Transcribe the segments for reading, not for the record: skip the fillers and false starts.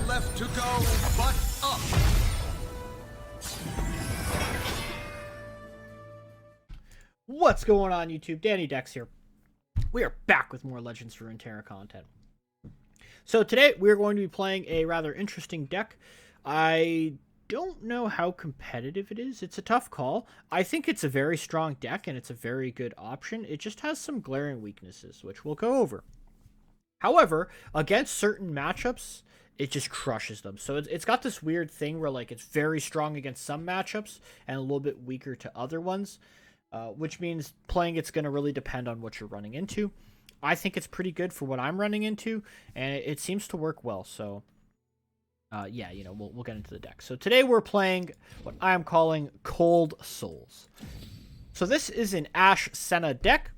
left to go but up. What's going on, YouTube? Dannydecks here. We are back with more Legends of Runeterra content. So today we're going to be playing a rather interesting deck. I don't know how competitive it is. It's a tough call. I think it's a very strong deck and it's a very good option. It just has some glaring weaknesses, which we'll go over. However, against certain matchups, it just crushes them. So it's got this weird thing where like it's very strong against some matchups and a little bit weaker to other ones, which means playing it's going to really depend on what you're running into. I think it's pretty good for what I'm running into, and it seems to work well. So, yeah, you know, we'll get into the deck. So today we're playing what I'm calling Cold Souls. So this is an Ashe Senna deck.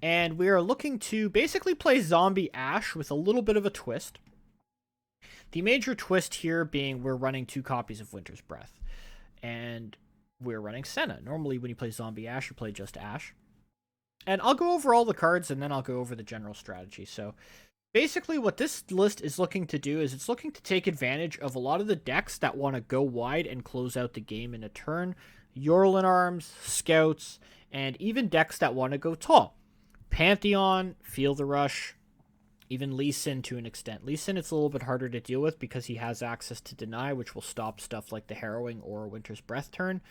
And we are looking to basically play Zombie Ashe with a little bit of a twist. The major twist here being we're running 2 copies of Winter's Breath. And we're running Senna. Normally when you play Zombie Ashe, you play just Ashe. And I'll go over all the cards and then I'll go over the general strategy. So basically what this list is looking to do is it's looking to take advantage of a lot of the decks that want to go wide and close out the game in a turn. Yordle In Arms, Scouts, and even decks that want to go tall. Pantheon, Feel the Rush, even Lee Sin to an extent. Lee Sin it's a little bit harder to deal with because he has access to Deny, which will stop stuff like the Harrowing or Winter's Breath turn,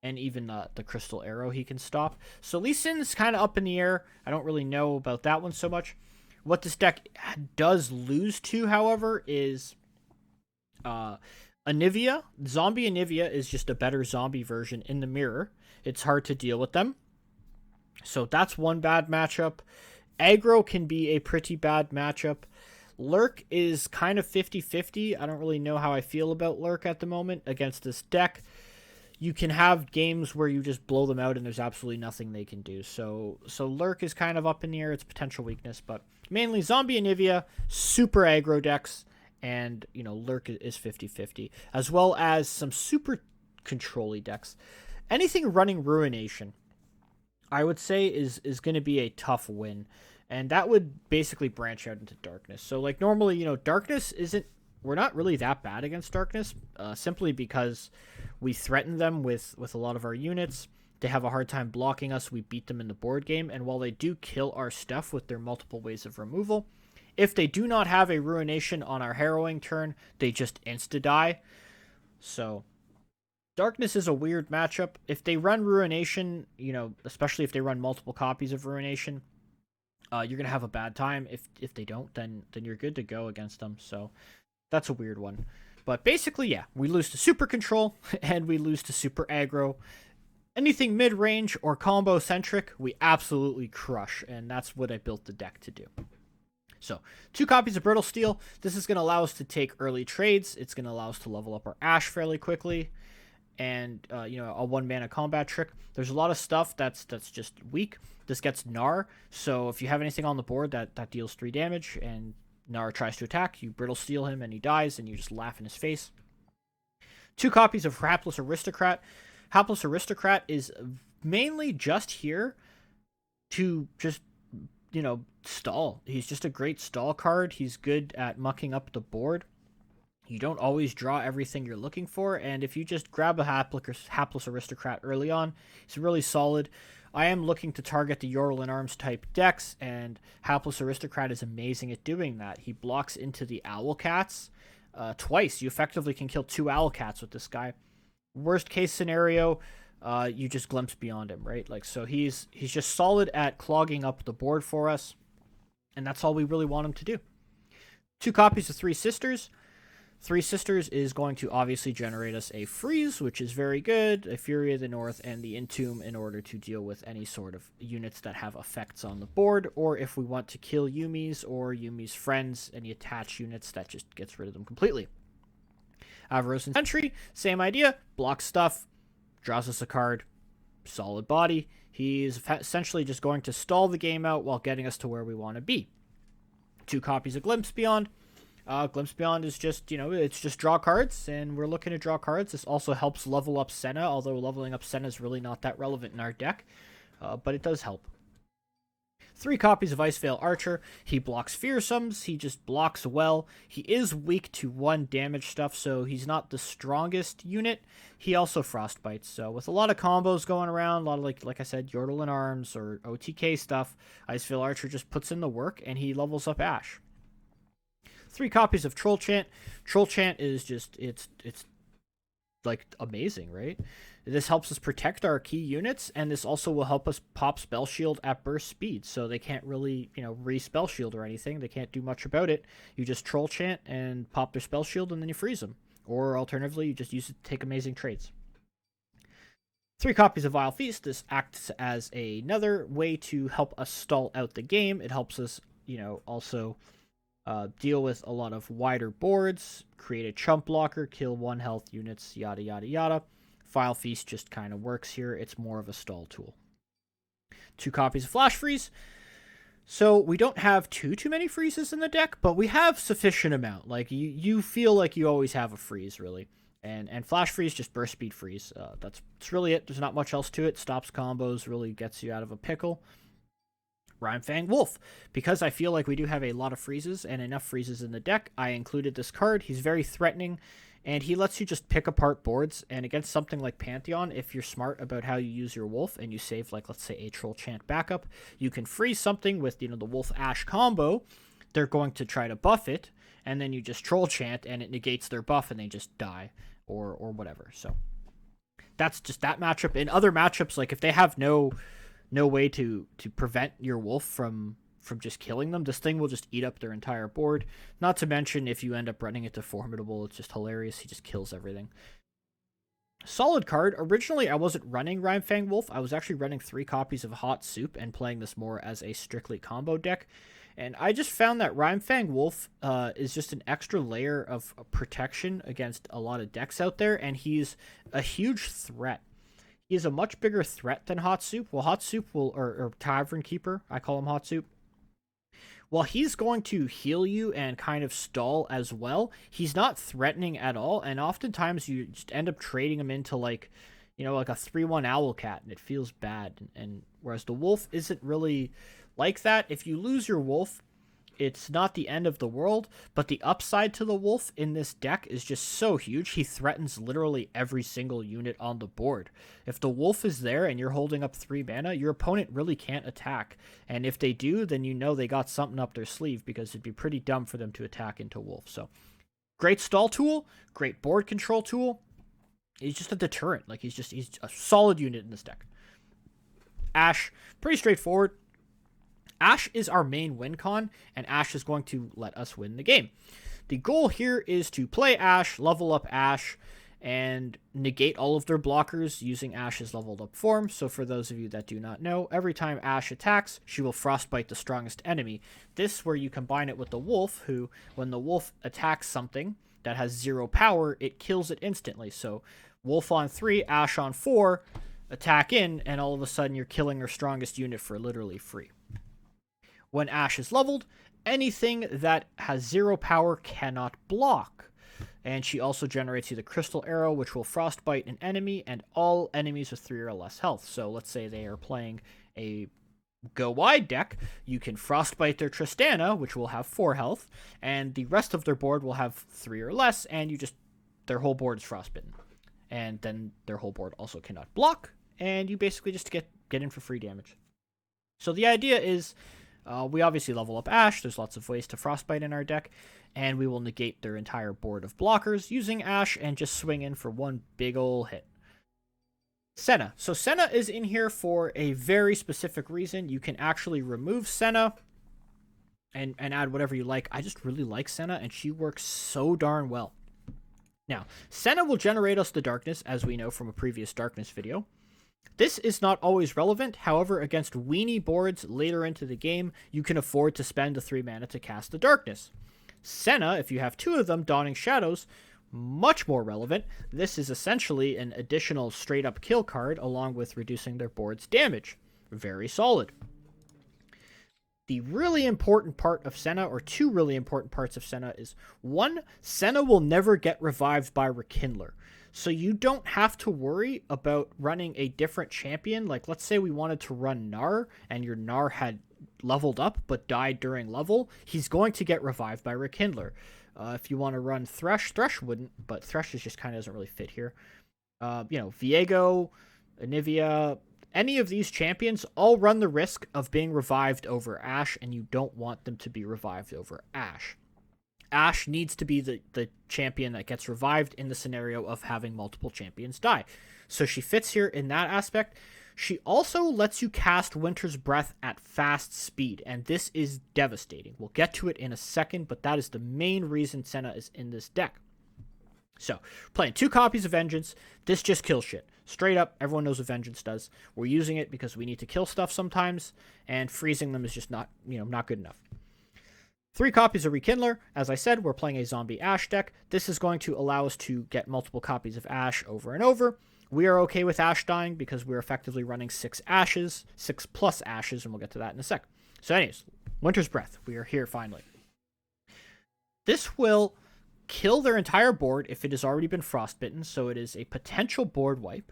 and even the Crystal Arrow he can stop. So Lee Sin's kind of up in the air. I don't really know about that one so much. What this deck does lose to, however, is Anivia. Zombie Anivia is just a better zombie version in the mirror. It's hard to deal with them. So that's one bad matchup. Aggro can be a pretty bad matchup. Lurk is kind of 50-50. I don't really know how I feel about Lurk at the moment against this deck. You can have games where you just blow them out and there's absolutely nothing they can do. So Lurk is kind of up in the air. It's potential weakness, but mainly Zombie Anivia, super aggro decks, and you know Lurk is 50-50, as well as some super control-y decks. Anything running Ruination, I would say is going to be a tough win, and that would basically branch out into Darkness. So like normally, you know, Darkness we're not really that bad against Darkness, simply because we threaten them with a lot of our units. They have a hard time blocking us. We beat them in the board game, and while they do kill our stuff with their multiple ways of removal, if they do not have a Ruination on our Harrowing turn, they just insta-die. So Darkness is a weird matchup. If they run Ruination, you know, especially if they run multiple copies of Ruination, you're going to have a bad time. If they don't, then you're good to go against them. So that's a weird one. But basically, yeah, we lose to super control and we lose to super aggro. Anything mid-range or combo-centric, we absolutely crush, and that's what I built the deck to do. So, 2 copies of Brittle Steel. This is going to allow us to take early trades. It's going to allow us to level up our Ashe fairly quickly. And, you know, a 1-mana combat trick. There's a lot of stuff that's just weak. This gets Gnar, so if you have anything on the board that deals 3 damage, and Gnar tries to attack, you Brittle Steel him, and he dies, and you just laugh in his face. 2 copies of Hapless Aristocrat. Hapless Aristocrat is mainly just here to just, you know, stall. He's just a great stall card. He's good at mucking up the board. You don't always draw everything you're looking for, and if you just grab a Hapless Aristocrat early on, it's really solid. I am looking to target the Yordle In Arms type decks, and Hapless Aristocrat is amazing at doing that. He blocks into the Owlcats twice. You effectively can kill 2 Owlcats with this guy. Worst case scenario, you just glimpse beyond him, right? Like, so he's just solid at clogging up the board for us, and that's all we really want him to do. 2 copies of Three Sisters. Three Sisters is going to obviously generate us a Freeze, which is very good, a Fury of the North, and the Entomb in order to deal with any sort of units that have effects on the board, or if we want to kill Yumi's or Yumi's friends, any attached units, that just gets rid of them completely. Avarosan Sentry, same idea, blocks stuff, draws us a card, solid body. He's essentially just going to stall the game out while getting us to where we want to be. 2 copies of Glimpse Beyond. Glimpse Beyond is just, you know, it's just draw cards, and we're looking to draw cards. This also helps level up Senna, although leveling up Senna is really not that relevant in our deck, but it does help. 3 copies of Icevale Archer. He blocks fearsomes. He just blocks well. He is weak to 1 damage stuff, so he's not the strongest unit. He also frostbites. So with a lot of combos going around, a lot of like I said, Yordle In Arms or OTK stuff, Icevale Archer just puts in the work and he levels up Ashe. 3 copies of Troll Chant. Troll Chant is just it's like amazing, right? This helps us protect our key units, and this also will help us pop spell shield at burst speed, so they can't really, re-spell shield or anything. They can't do much about it. You just Troll Chant and pop their spell shield, and then you freeze them. Or alternatively, you just use it to take amazing trades. 3 copies of Vile Feast. This acts as another way to help us stall out the game. It helps us, also deal with a lot of wider boards, create a chump blocker, kill 1 health units, yada yada yada. Vile Feast just kind of works here. It's more of a stall tool. 2 copies of Flash Freeze. So we don't have too many freezes in the deck, but we have sufficient amount. Like you feel like you always have a freeze, really. And Flash Freeze, just burst speed freeze. That's really it. There's not much else to it. Stops combos, really gets you out of a pickle. Rimefang Wolf. Because I feel like we do have a lot of freezes and enough freezes in the deck, I included this card. He's very threatening, and he lets you just pick apart boards. And against something like Pantheon, if you're smart about how you use your Wolf and you save, like, let's say, a Troll Chant backup, you can freeze something with, the Wolf Ashe combo. They're going to try to buff it, and then you just Troll Chant, and it negates their buff, and they just die, or whatever. So that's just that matchup. In other matchups, like, if they have no way to prevent your Wolf from just killing them, this thing will just eat up their entire board. Not to mention, if you end up running it to Formidable, it's just hilarious. He just kills everything. Solid card. Originally, I wasn't running Rimefang Wolf. I was actually running 3 copies of Hot Soup and playing this more as a strictly combo deck. And I just found that Rimefang Wolf is just an extra layer of protection against a lot of decks out there, and he's a huge threat. He is a much bigger threat than Hot Soup. Well, Hot Soup will, or Tavern Keeper, I call him Hot Soup. While he's going to heal you and kind of stall as well, he's not threatening at all, and oftentimes you just end up trading him into, like, like a 3-1 Owlcat, and it feels bad. And whereas the Wolf isn't really like that. If you lose your Wolf, it's not the end of the world, but the upside to the Wolf in this deck is just so huge. He threatens literally every single unit on the board. If the Wolf is there and you're holding up 3 mana, your opponent really can't attack. And if they do, then they got something up their sleeve, because it'd be pretty dumb for them to attack into Wolf. So, great stall tool, great board control tool. He's just a deterrent. Like, he's a solid unit in this deck. Ashe, pretty straightforward. Ashe is our main win con, and Ashe is going to let us win the game. The goal here is to play Ashe, level up Ashe, and negate all of their blockers using Ashe's leveled up form. So for those of you that do not know, every time Ashe attacks, she will frostbite the strongest enemy. This, where you combine it with the Wolf, who, when the Wolf attacks something that has 0 power, it kills it instantly. So Wolf on 3, Ashe on 4, attack in, and all of a sudden you're killing her strongest unit for literally free. When Ashe is leveled, anything that has 0 power cannot block. And she also generates you the Crystal Arrow, which will frostbite an enemy and all enemies with 3 or less health. So let's say they are playing a go wide deck, you can frostbite their Tristana, which will have 4 health, and the rest of their board will have 3 or less, and their whole board is frostbitten. And then their whole board also cannot block, and you basically just get in for free damage. So the idea is, we obviously level up Ashe. There's lots of ways to frostbite in our deck, and we will negate their entire board of blockers using Ashe and just swing in for one big ol' hit. Senna. So Senna is in here for a very specific reason. You can actually remove Senna and add whatever you like. I just really like Senna, and she works so darn well. Now, Senna will generate us the darkness, as we know from a previous darkness video. This is not always relevant. However, against weenie boards later into the game, you can afford to spend the 3 mana to cast the darkness. Senna, if you have 2 of them, Dawning Shadows, much more relevant. This is essentially an additional straight-up kill card, along with reducing their board's damage. Very solid. The really important part of Senna, or 2 really important parts of Senna, is 1, Senna will never get revived by Rekindler. So you don't have to worry about running a different champion. Like, let's say we wanted to run Gnar, and your Gnar had leveled up but died during level, he's going to get revived by Rekindler. If you want to run Thresh wouldn't, but Thresh is just kind of doesn't really fit here. Viego, Anivia, any of these champions all run the risk of being revived over Ashe, and you don't want them to be revived over Ashe. Ashe needs to be the champion that gets revived in the scenario of having multiple champions die. So she fits here in that aspect. She also lets you cast Winter's Breath at fast speed, and this is devastating. We'll get to it in a second, but that is the main reason Senna is in this deck. So, playing 2 copies of Vengeance, this just kills shit. Straight up, everyone knows what Vengeance does. We're using it because we need to kill stuff sometimes, and freezing them is just not good enough. 3 copies of Rekindler. As I said, we're playing a zombie Ashe deck. This is going to allow us to get multiple copies of Ashe over and over. We are okay with Ashe dying because we're effectively running 6 Ashes, 6 plus Ashes, and we'll get to that in a sec. So anyways, Winter's Breath. We are here finally. This will kill their entire board if it has already been frostbitten, so it is a potential board wipe.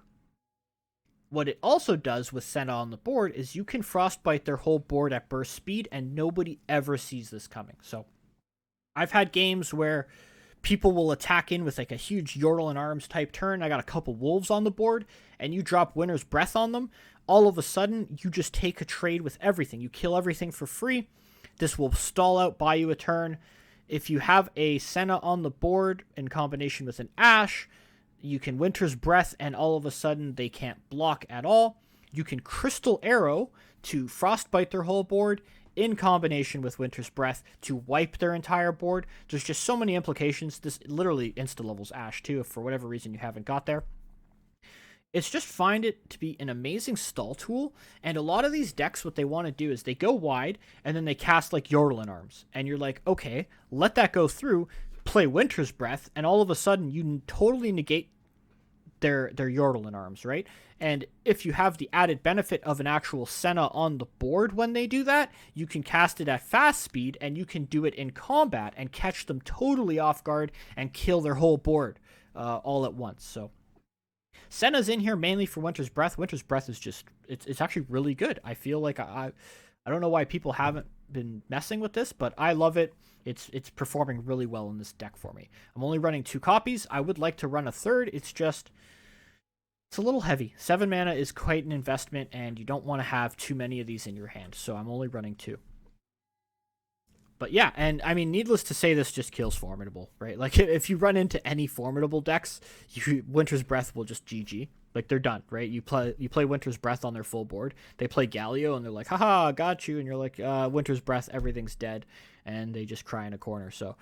What it also does with Senna on the board is you can frostbite their whole board at burst speed, and nobody ever sees this coming. So I've had games where people will attack in with like a huge Yordle In Arms type turn. I got a couple wolves on the board, and you drop Winter's Breath on them. All of a sudden, you just take a trade with everything. You kill everything for free. This will stall out, buy you a turn. If you have a Senna on the board in combination with an Ashe, you can Winter's Breath, and all of a sudden they can't block at all. You can Crystal Arrow to frostbite their whole board in combination with Winter's Breath to wipe their entire board. There's just so many implications. This literally insta-levels Ashe too, if for whatever reason you haven't got there. It's just find it to be an amazing stall tool, and a lot of these decks, what they want to do is they go wide, and then they cast like Yordle In Arms, and you're like, okay, let that go through, play Winter's Breath, and all of a sudden you totally negate their Yordle In Arms, right? And if you have the added benefit of an actual Senna on the board when they do that, you can cast it at fast speed, and you can do it in combat and catch them totally off guard and kill their whole board all at once. So Senna's in here mainly for Winter's Breath. Winter's Breath is just, it's actually really good. I feel like I don't know why people haven't been messing with this, but I love it. It's performing really well in this deck for me. I'm only running 2 copies. I would like to run a third. It's a little heavy. 7 mana is quite an investment, and you don't want to have too many of these in your hand, so I'm only running 2. But yeah, and I mean, needless to say, this just kills Formidable, right? Like, if you run into any Formidable decks, Winter's Breath will just GG. Like, they're done, right? You play Winter's Breath on their full board. They play Galio, and they're like, haha, got you. And you're like, Winter's Breath, everything's dead. And they just cry in a corner. So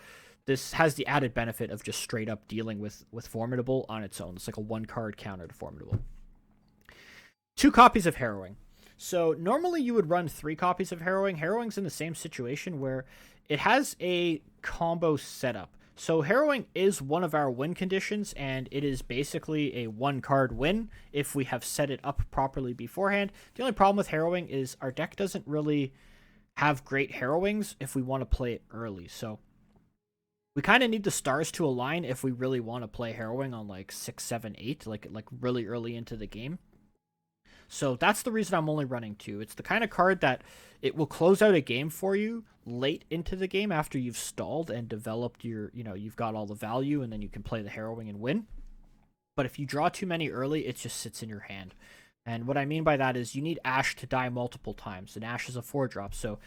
this has the added benefit of just straight up dealing with Formidable on its own. It's like a 1-card counter to Formidable. 2 copies of Harrowing. So normally you would run 3 copies of Harrowing. Harrowing's in the same situation where it has a combo setup. So Harrowing is one of our win conditions, and it is basically a 1-card win if we have set it up properly beforehand. The only problem with Harrowing is our deck doesn't really have great Harrowings if we want to play it early. So we kind of need the stars to align if we really want to play Harrowing on like 6, 7, 8, like really early into the game. So that's the reason I'm only running 2. It's the kind of card that it will close out a game for you late into the game after you've stalled and developed your, you've got all the value, and then you can play the Harrowing and win. But if you draw too many early, it just sits in your hand. And what I mean by that is you need Ashe to die multiple times, and Ashe is a 4-drop. So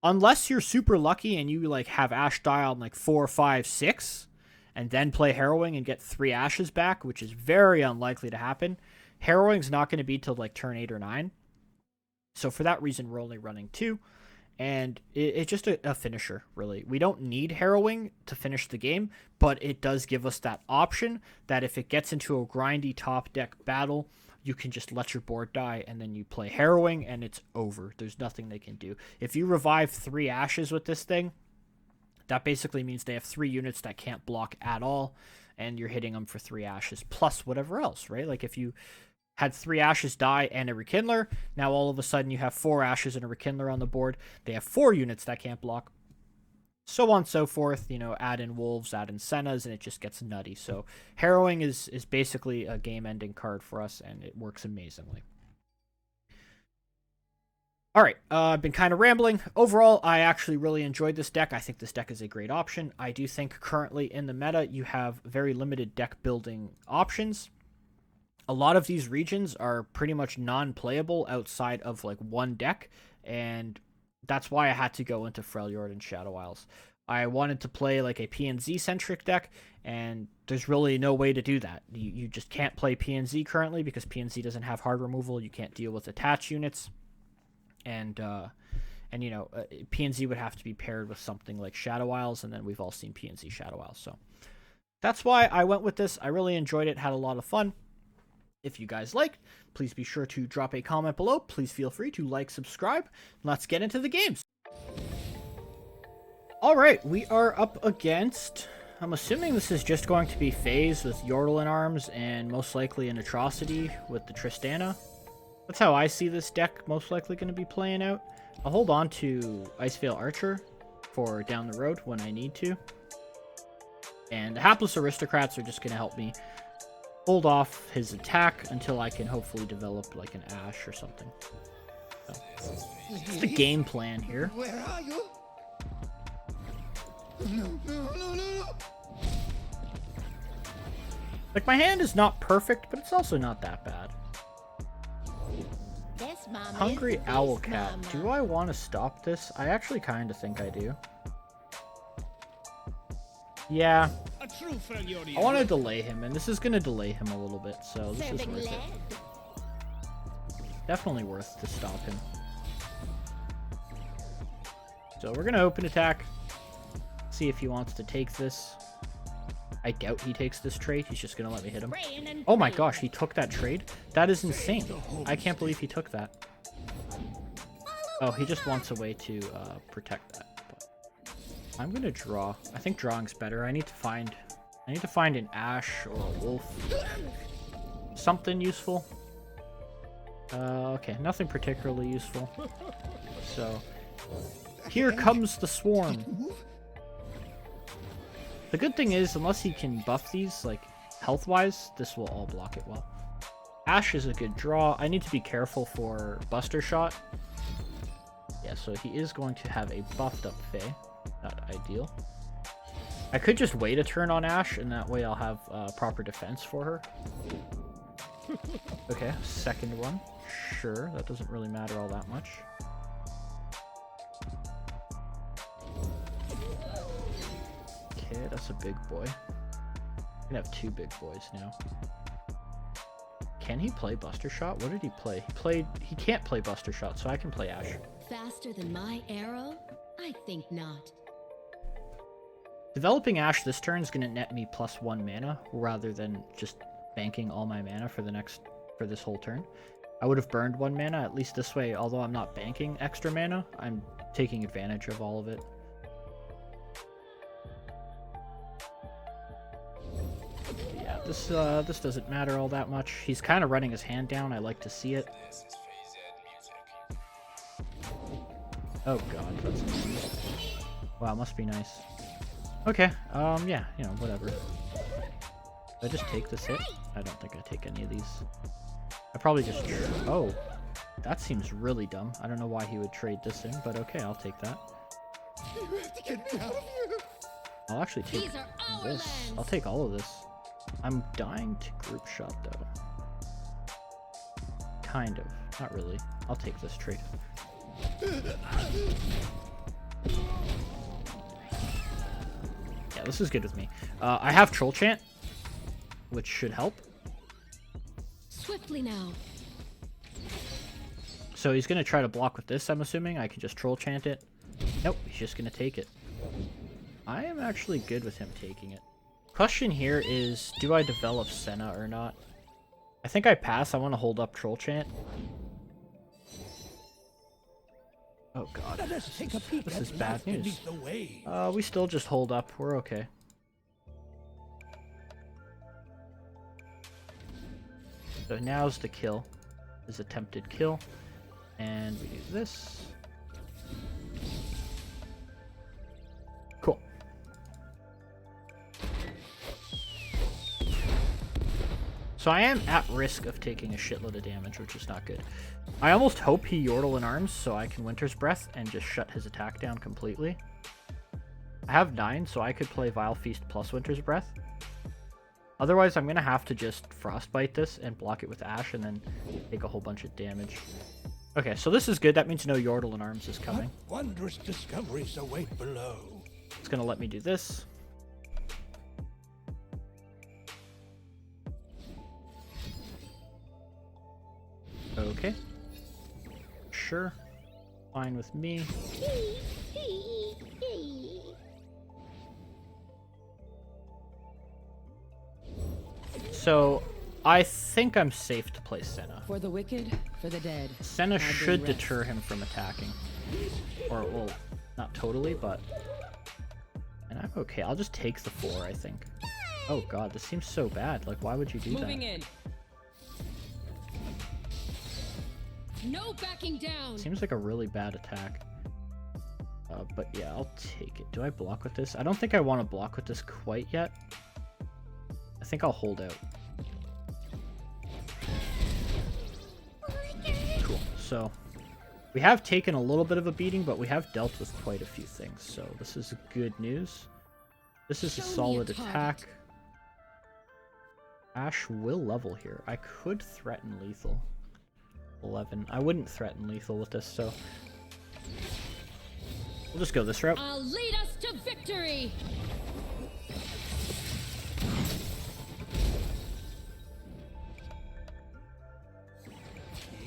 unless you're super lucky and you like have Ashe die on like 4, 5, 6, and then play Harrowing and get 3 Ashes back, which is very unlikely to happen, Harrowing's not going to be till like turn 8 or 9. So for that reason, we're only running 2. And it's just a finisher, really. We don't need Harrowing to finish the game, but it does give us that option that if it gets into a grindy top deck battle, you can just let your board die, and then you play Harrowing, and it's over. There's nothing they can do. If you revive 3 Ashes with this thing, that basically means they have 3 units that can't block at all, and you're hitting them for 3 Ashes, plus whatever else, right? Like if you had 3 Ashes die and a Rekindler, now all of a sudden you have 4 Ashes and a Rekindler on the board. They have 4 units that can't block. So on and so forth, add in Wolves, add in Sennas, and it just gets nutty. So Harrowing is basically a game-ending card for us, and it works amazingly. Alright, I've been kind of rambling. Overall, I actually really enjoyed this deck. I think this deck is a great option. I do think currently in the meta, you have very limited deck building options. A lot of these regions are pretty much non-playable outside of like one deck, and that's why I had to go into Freljord and Shadow Isles. I wanted to play like a PNZ-centric deck, and there's really no way to do that. You just can't play PNZ currently because PNZ doesn't have hard removal. You can't deal with attach units. And you know, PNZ would have to be paired with something like Shadow Isles, and then we've all seen PNZ Shadow Isles. So that's why I went with this. I really enjoyed it, had a lot of fun. If you guys liked, please be sure to drop a comment below. Please feel free to like, subscribe. Let's get into the games. All right, we are up against, I'm assuming this is just going to be phase with Yordle In Arms and most likely an Atrocity with the Tristana. That's how I see this deck most likely going to be playing out. I'll hold on to Icevale Archer for down the road when I need to. And the Hapless Aristocrats are just going to help me hold off his attack until I can hopefully develop like an Ashe or something. So, that's the game plan here. Where are you? No. Like, my hand is not perfect, but it's also not that bad. Hungry Owl Cat. Do I want to stop this? I actually kind of think I do. Yeah. I want to delay him, and this is going to delay him a little bit, so this is worth it. Definitely worth to stop him. So we're going to open attack. See if he wants to take this. I doubt he takes this trade. He's just going to let me hit him. Oh my gosh, he took that trade? That is insane. I can't believe he took that. Oh, he just wants a way to protect that. But I'm going to draw. I think drawing's better. I need to find an Ashe or a wolf. Something useful. Okay, nothing particularly useful. So, here comes the swarm. The good thing is, unless he can buff these, like, health-wise, this will all block it well. Ashe is a good draw. I need to be careful for Buster Shot. Yeah, so he is going to have a buffed-up Fae. Not ideal. I could just wait a turn on Ashe, and that way I'll have proper defense for her. Okay, second one. Sure, that doesn't really matter all that much. Okay, that's a big boy. I'm gonna have two big boys now. Can he play Buster Shot? What did he play? He can't play Buster Shot, so I can play Ashe. Faster than my arrow? I think not. Developing Ashe this turn is gonna net me +1 mana, rather than just banking all my mana for this whole turn. I would have burned 1 mana, at least this way, although I'm not banking extra mana, I'm taking advantage of all of it. Yeah, this doesn't matter all that much. He's kind of running his hand down. I like to see it. Oh god, that's nice. Wow, must be nice. Okay, yeah, you know, whatever. Did I just take this hit? I don't think I take any of these. I probably just... Oh, that seems really dumb. I don't know why he would trade this in, but okay, I'll take that. You have to get me out of here. I'll actually take this. I'll take all of this. I'm dying to group shot, though. Kind of. Not really. I'll take this trade. Yeah, this is good with me. I have Troll Chant, which should help. Swiftly now. So he's going to try to block with this, I'm assuming. I can just Troll Chant it. Nope, he's just going to take it. I am actually good with him taking it. Question here is, do I develop Senna or not? I think I pass. I want to hold up Troll Chant. Oh god, this is bad news. We still just hold up. We're okay. So now's the kill. His attempted kill. And we do this. Cool. So I am at risk of taking a shitload of damage, which is not good. I almost hope he Yordle in Arms so I can Winter's Breath and just shut his attack down completely. I have 9, so I could play Vile Feast plus Winter's Breath. Otherwise, I'm going to have to just Frostbite this and block it with Ashe and then take a whole bunch of damage. Okay, so this is good. That means no Yordle in Arms is coming. What wondrous discoveries await below. It's going to let me do this. Okay. Sure. Fine with me. So, I think I'm safe to play Senna. For the wicked, for the dead. Senna should deter him from attacking. Or, well, not totally, but... And I'm okay. I'll just take the 4, I think. Oh god, this seems so bad. Like, why would you do Moving that? in. No backing down. Seems like a really bad attack. But yeah, I'll take it. Do I block with this? I don't think I want to block with this quite yet. I think I'll hold out. Cool. So, we have taken a little bit of a beating, but we have dealt with quite a few things. So, this is good news. This is a solid attack. Ashe will level here. I could threaten lethal. 11. I wouldn't threaten lethal with this, so... We'll just go this route. I'll lead us to victory.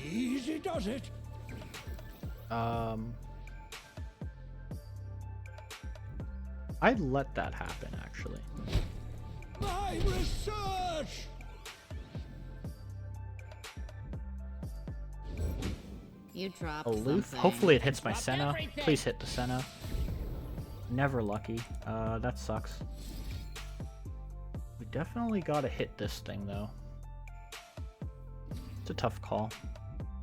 Easy does it. I'd let that happen, actually. My research. You dropped Aloof. something. Hopefully it hits my Senna. Please hit the Senna. Never lucky. That sucks. We definitely gotta hit this thing, though. It's a tough call.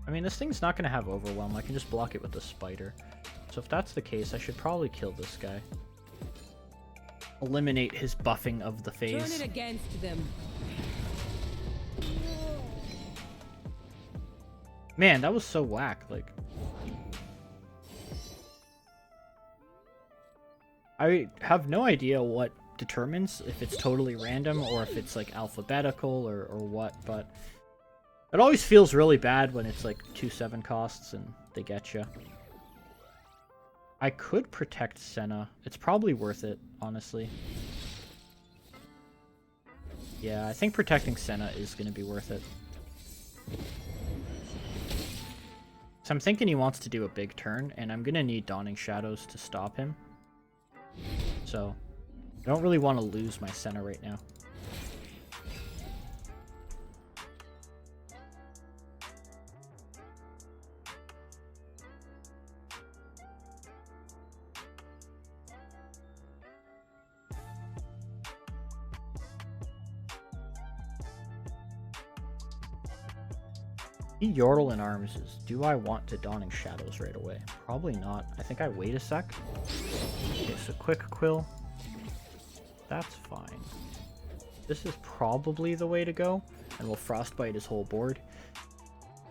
I mean, this thing's not gonna have Overwhelm. I can just block it with the Spider. So if that's the case, I should probably kill this guy. Eliminate his buffing of the phase. Turn it against them. Man, that was so whack, like... I have no idea what determines if it's totally random or if it's like alphabetical or what, but... It always feels really bad when it's like 2/7 costs and they get you. I could protect Senna. It's probably worth it, honestly. Yeah, I think protecting Senna is going to be worth it. So I'm thinking he wants to do a big turn, and I'm going to need Dawning Shadows to stop him. So, I don't really want to lose my Senna right now. Yordle in Arms is, do I want to Dawning Shadows right away? Probably not. I think I wait a sec. Okay, so quick Quill. That's fine. This is probably the way to go, and we'll Frostbite his whole board.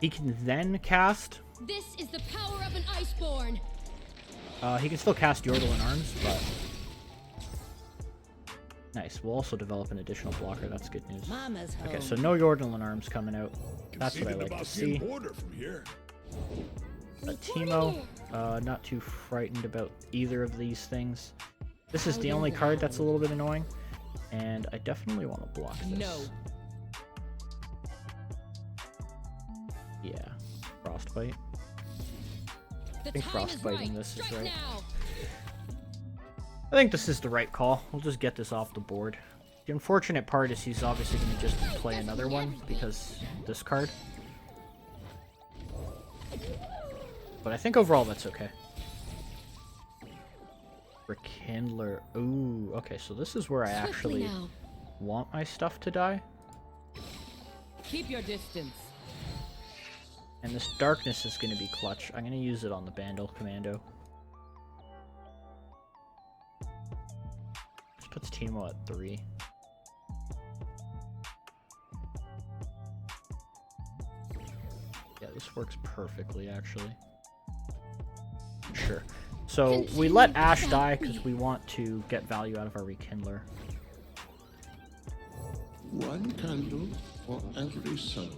He can then cast... This is the power of an Iceborn. He can still cast Yordle in Arms, but... Nice. We'll also develop an additional blocker. That's good news. Mama's home. Okay, so no Yordle in Arms coming out. That's what I like to see. From here. A Teemo, not too frightened about either of these things. This is the only card that's a little bit annoying, and I definitely want to block this. No. Yeah, Frostbite. I think Frostbiting this is right. I think this is the right call. We'll just get this off the board. The unfortunate part is he's obviously going to just play another one because this card. But I think overall that's okay. Rekindler. Ooh, okay, so this is where I actually want my stuff to die. Keep your distance. And this darkness is going to be clutch. I'm going to use it on the Bandle Commando. This puts Teemo at 3. this works perfectly, actually. Sure. So we let Ashe die because we want to get value out of our Rekindler. One candle for every soul.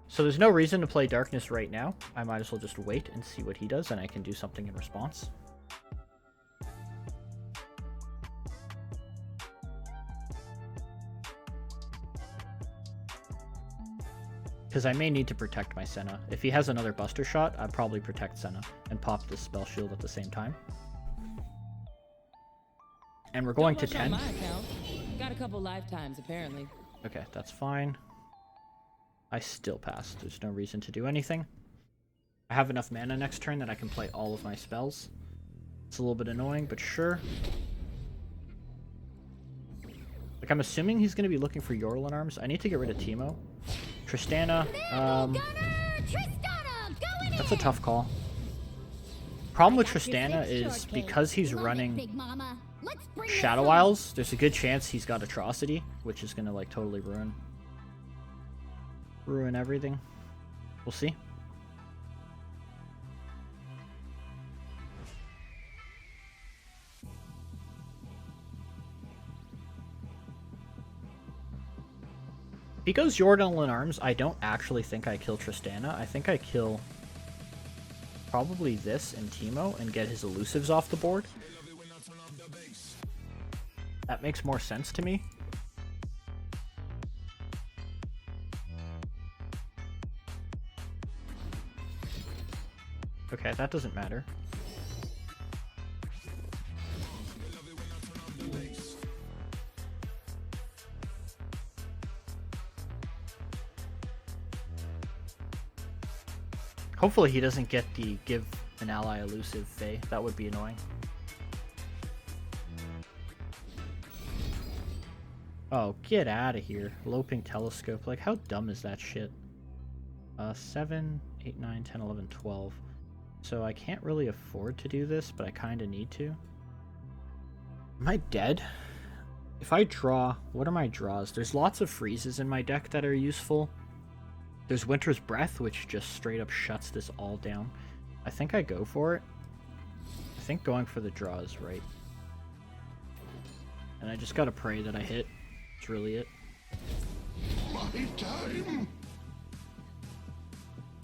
So there's no reason to play Darkness right now. I might as well just wait and see what he does, and I can do something in response. Because I may need to protect my Senna. If he has another Buster Shot, I'd probably protect Senna and pop this Spell Shield at the same time. And we're going to 10. On my account. Got a couple lifetimes, apparently. Okay, that's fine. I still pass. There's no reason to do anything. I have enough mana next turn that I can play all of my spells. It's a little bit annoying, but sure. Like, I'm assuming he's going to be looking for Yordle In Arms. I need to get rid of Teemo. Tristana, that's a tough call. Problem with Tristana is because he's running Shadow Isles, there's a good chance he's got Atrocity, which is gonna like totally ruin everything. We'll see. If he goes Yordle In Arms, I don't actually think I kill Tristana. I think I kill probably this and Teemo and get his elusives off the board. That makes more sense to me. Okay, that doesn't matter. Hopefully he doesn't get the give an ally elusive Fae. That would be annoying. Oh, get out of here. Loping Telescope. Like, how dumb is that shit? 7, 8, 9, 10, 11, 12. So I can't really afford to do this, but I kind of need to. Am I dead? If I draw, what are my draws? There's lots of freezes in my deck that are useful. There's Winter's Breath, which just straight up shuts this all down. I think I go for it. I think going for the draw is right. And I just gotta pray that I hit. That's really it. My time.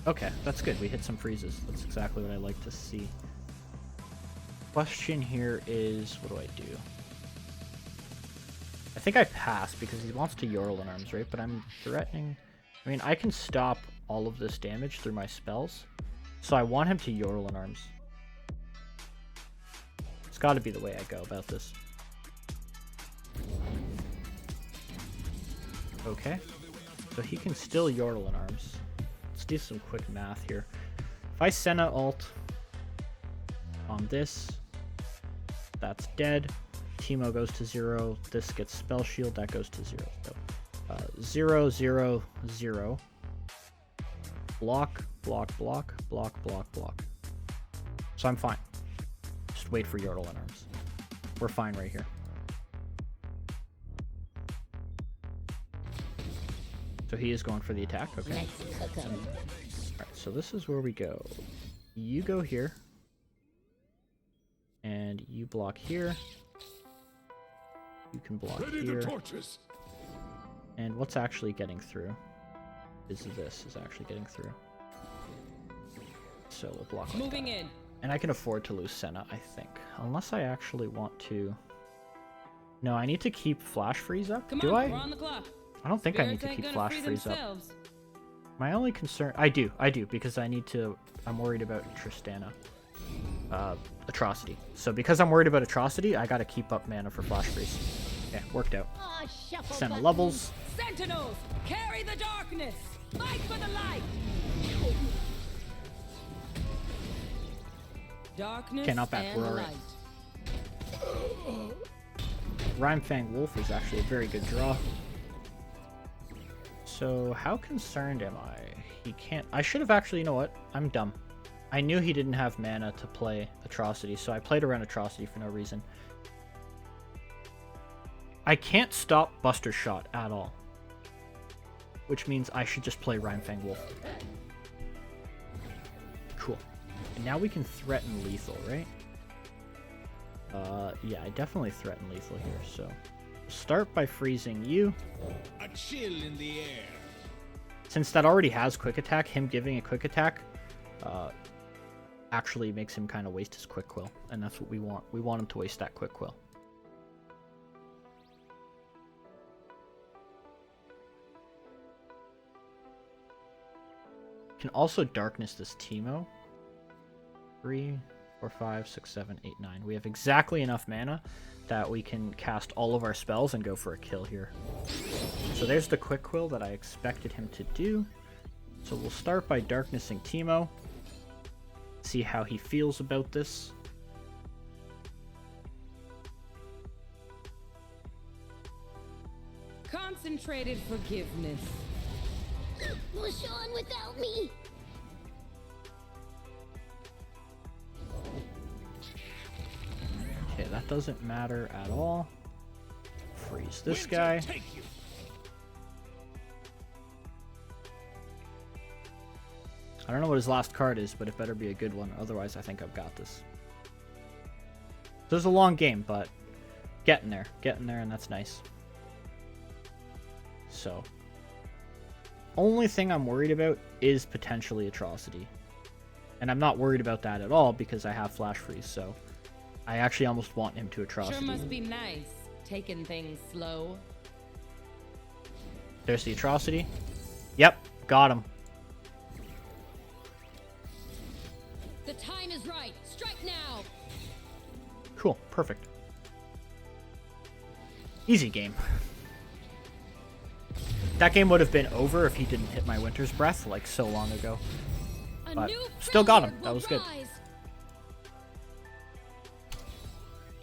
Okay, that's good. We hit some freezes. That's exactly what I like to see. Question here is, what do I do? I think I pass because he wants to Yordle In Arms, right? But I'm threatening... I mean, I can stop all of this damage through my spells, so I want him to Yordle In Arms. It's got to be the way I go about this. Okay, so he can still Yordle In Arms. Let's do some quick math here. If I Senna ult on this, that's dead. Teemo goes to 0. This gets Spell Shield, that goes to 0. So, 0, 0, 0. Block, block, block, block, block, block. So I'm fine. Just wait for Yordle In Arms. We're fine right here. So he is going for the attack. Okay. Alright, so this is where we go. You go here. And you block here. You can block here. And what's actually getting through is this is actually getting through. So we'll block like Moving that. in. And I can afford to lose Senna, I think. Unless I actually want to... No, I need to keep Flash Freeze up. Come do on, I? we're on the clock. I don't think I need to keep Flash Freeze up. My only concern... I do, because I need to... I'm worried about Tristana. Atrocity. So because I'm worried about Atrocity, I gotta keep up mana for Flash Freeze. Okay, worked out. Senna levels. Sentinels, carry the darkness. Fight for the light. Darkness Okay, not bad. and We're alright. light. Rimefang Wolf is actually a very good draw. So how concerned am I? He can't... I should have actually... You know what? I'm dumb. I knew he didn't have mana to play Atrocity, so I played around Atrocity for no reason. I can't stop Buster Shot at all. Which means I should just play Rimefang Wolf. And now we can threaten lethal, right? Yeah, I definitely threaten lethal here, so... Start by freezing you. A chill in the air. Since that already has quick attack, him giving a quick attack actually makes him kind of waste his quick quill, and that's what we want. We want him to waste that quick quill. Can also darkness this Teemo. 3, 4, 5, 6, 7, 8, 9. We have exactly enough mana that we can cast all of our spells and go for a kill here. So there's the quick quill that I expected him to do. So we'll start by darknessing Teemo. See how he feels about this. Concentrated forgiveness. Push on without me. Okay, that doesn't matter at all. Freeze this guy. I don't know what his last card is, but it better be a good one. Otherwise, I think I've got this. This is a long game, but getting there, and that's nice. So, only thing I'm worried about is potentially Atrocity. And I'm not worried about that at all because I have Flash Freeze, so I actually almost want him to Atrocity. Sure must be nice, taking things slow. There's the Atrocity. Yep, got him. The time is right. Strike now. Cool, perfect. Easy game. That game would have been over if he didn't hit my Winter's Breath like so long ago. But still got him. That was good.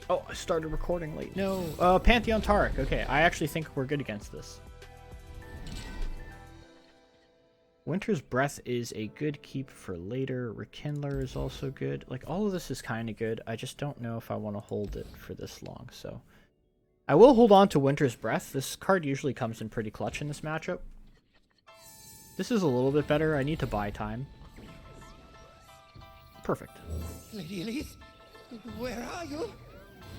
Oh, I started recording late. No. Pantheon Taric. Okay, I actually think we're good against this. Winter's Breath is a good keep for later. Rekindler is also good. Like, all of this is kind of good. I just don't know if I want to hold it for this long, so... I will hold on to Winter's Breath. This card usually comes in pretty clutch in this matchup. This is a little bit better. I need to buy time. Perfect. Lady Elise, where are you?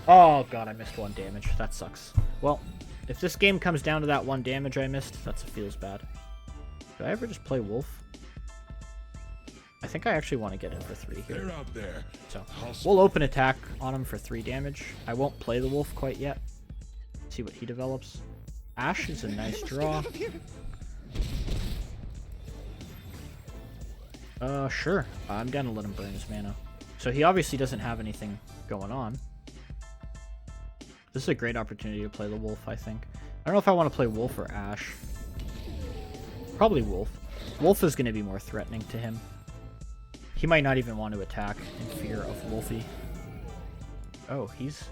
Oh god, I missed 1 damage. That sucks. Well, if this game comes down to that 1 damage I missed, that feels bad. Did I ever just play Wolf? I think I actually want to get in for 3 here. They're out there. So, we'll open attack on him for 3 damage. I won't play the Wolf quite yet. See what he develops. Ashe is a nice draw. Sure. I'm gonna let him burn his mana. So he obviously doesn't have anything going on. This is a great opportunity to play the Wolf, I think. I don't know if I want to play Wolf or Ashe. Probably Wolf. Wolf is going to be more threatening to him. He might not even want to attack in fear of Wolfie. Oh, he's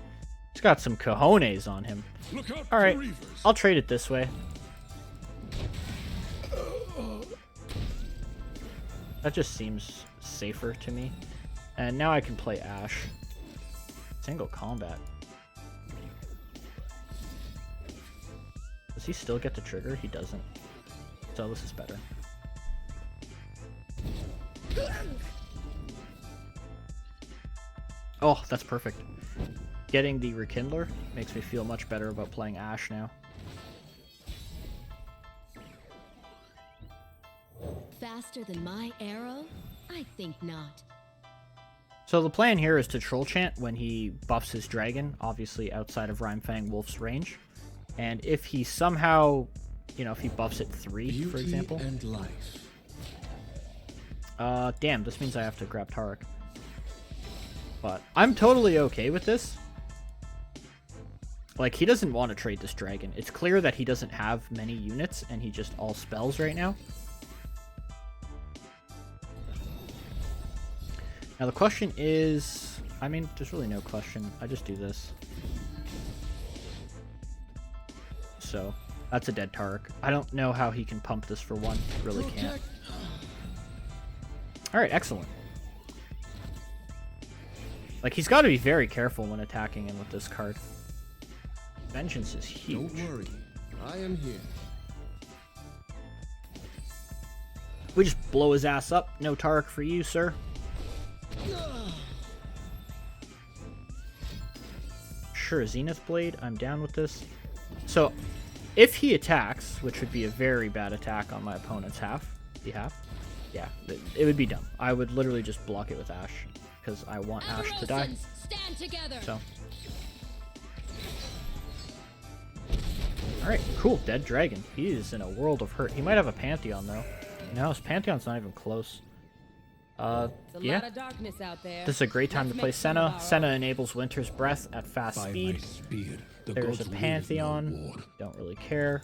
got some cojones on him. Alright, I'll trade it this way. That just seems safer to me. And now I can play Ashe. Single combat. Does he still get the trigger? He doesn't. So this is better. Oh, that's perfect. Getting the Rekindler makes me feel much better about playing Ashe now. Faster than my arrow? I think not. So the plan here is to Troll Chant when he buffs his dragon, obviously outside of Rimefang Wolf's range. And if he somehow, you know, if he buffs it 3, for example. And life. Damn, this means I have to grab Taric. But I'm totally okay with this. Like, he doesn't want to trade this dragon. It's clear that he doesn't have many units, and he just all spells right now. Now the question is... I mean, there's really no question. I just do this. So, that's a dead Taric. I don't know how he can pump this for 1. Really can't. Alright, excellent. Like, he's got to be very careful when attacking him with this card. Vengeance is huge. Don't worry, I am here. We just blow his ass up. No Taric for you, sir. sure a Zenith Blade. I'm down with this. So, if he attacks, which would be a very bad attack on my opponent's behalf, yeah, it would be dumb. I would literally just block it with Ashe, because I want Ashe to die. Stand together. So. Alright, cool. Dead Dragon. He is in a world of hurt. He might have a Pantheon, though. No, his Pantheon's not even close. Yeah. Lot of darkness out there. This is a great time Let's to play make Senna. tomorrow. Senna enables Winter's Breath at fast By speed. my speed, the There's a gods will Pantheon. reward. Don't really care.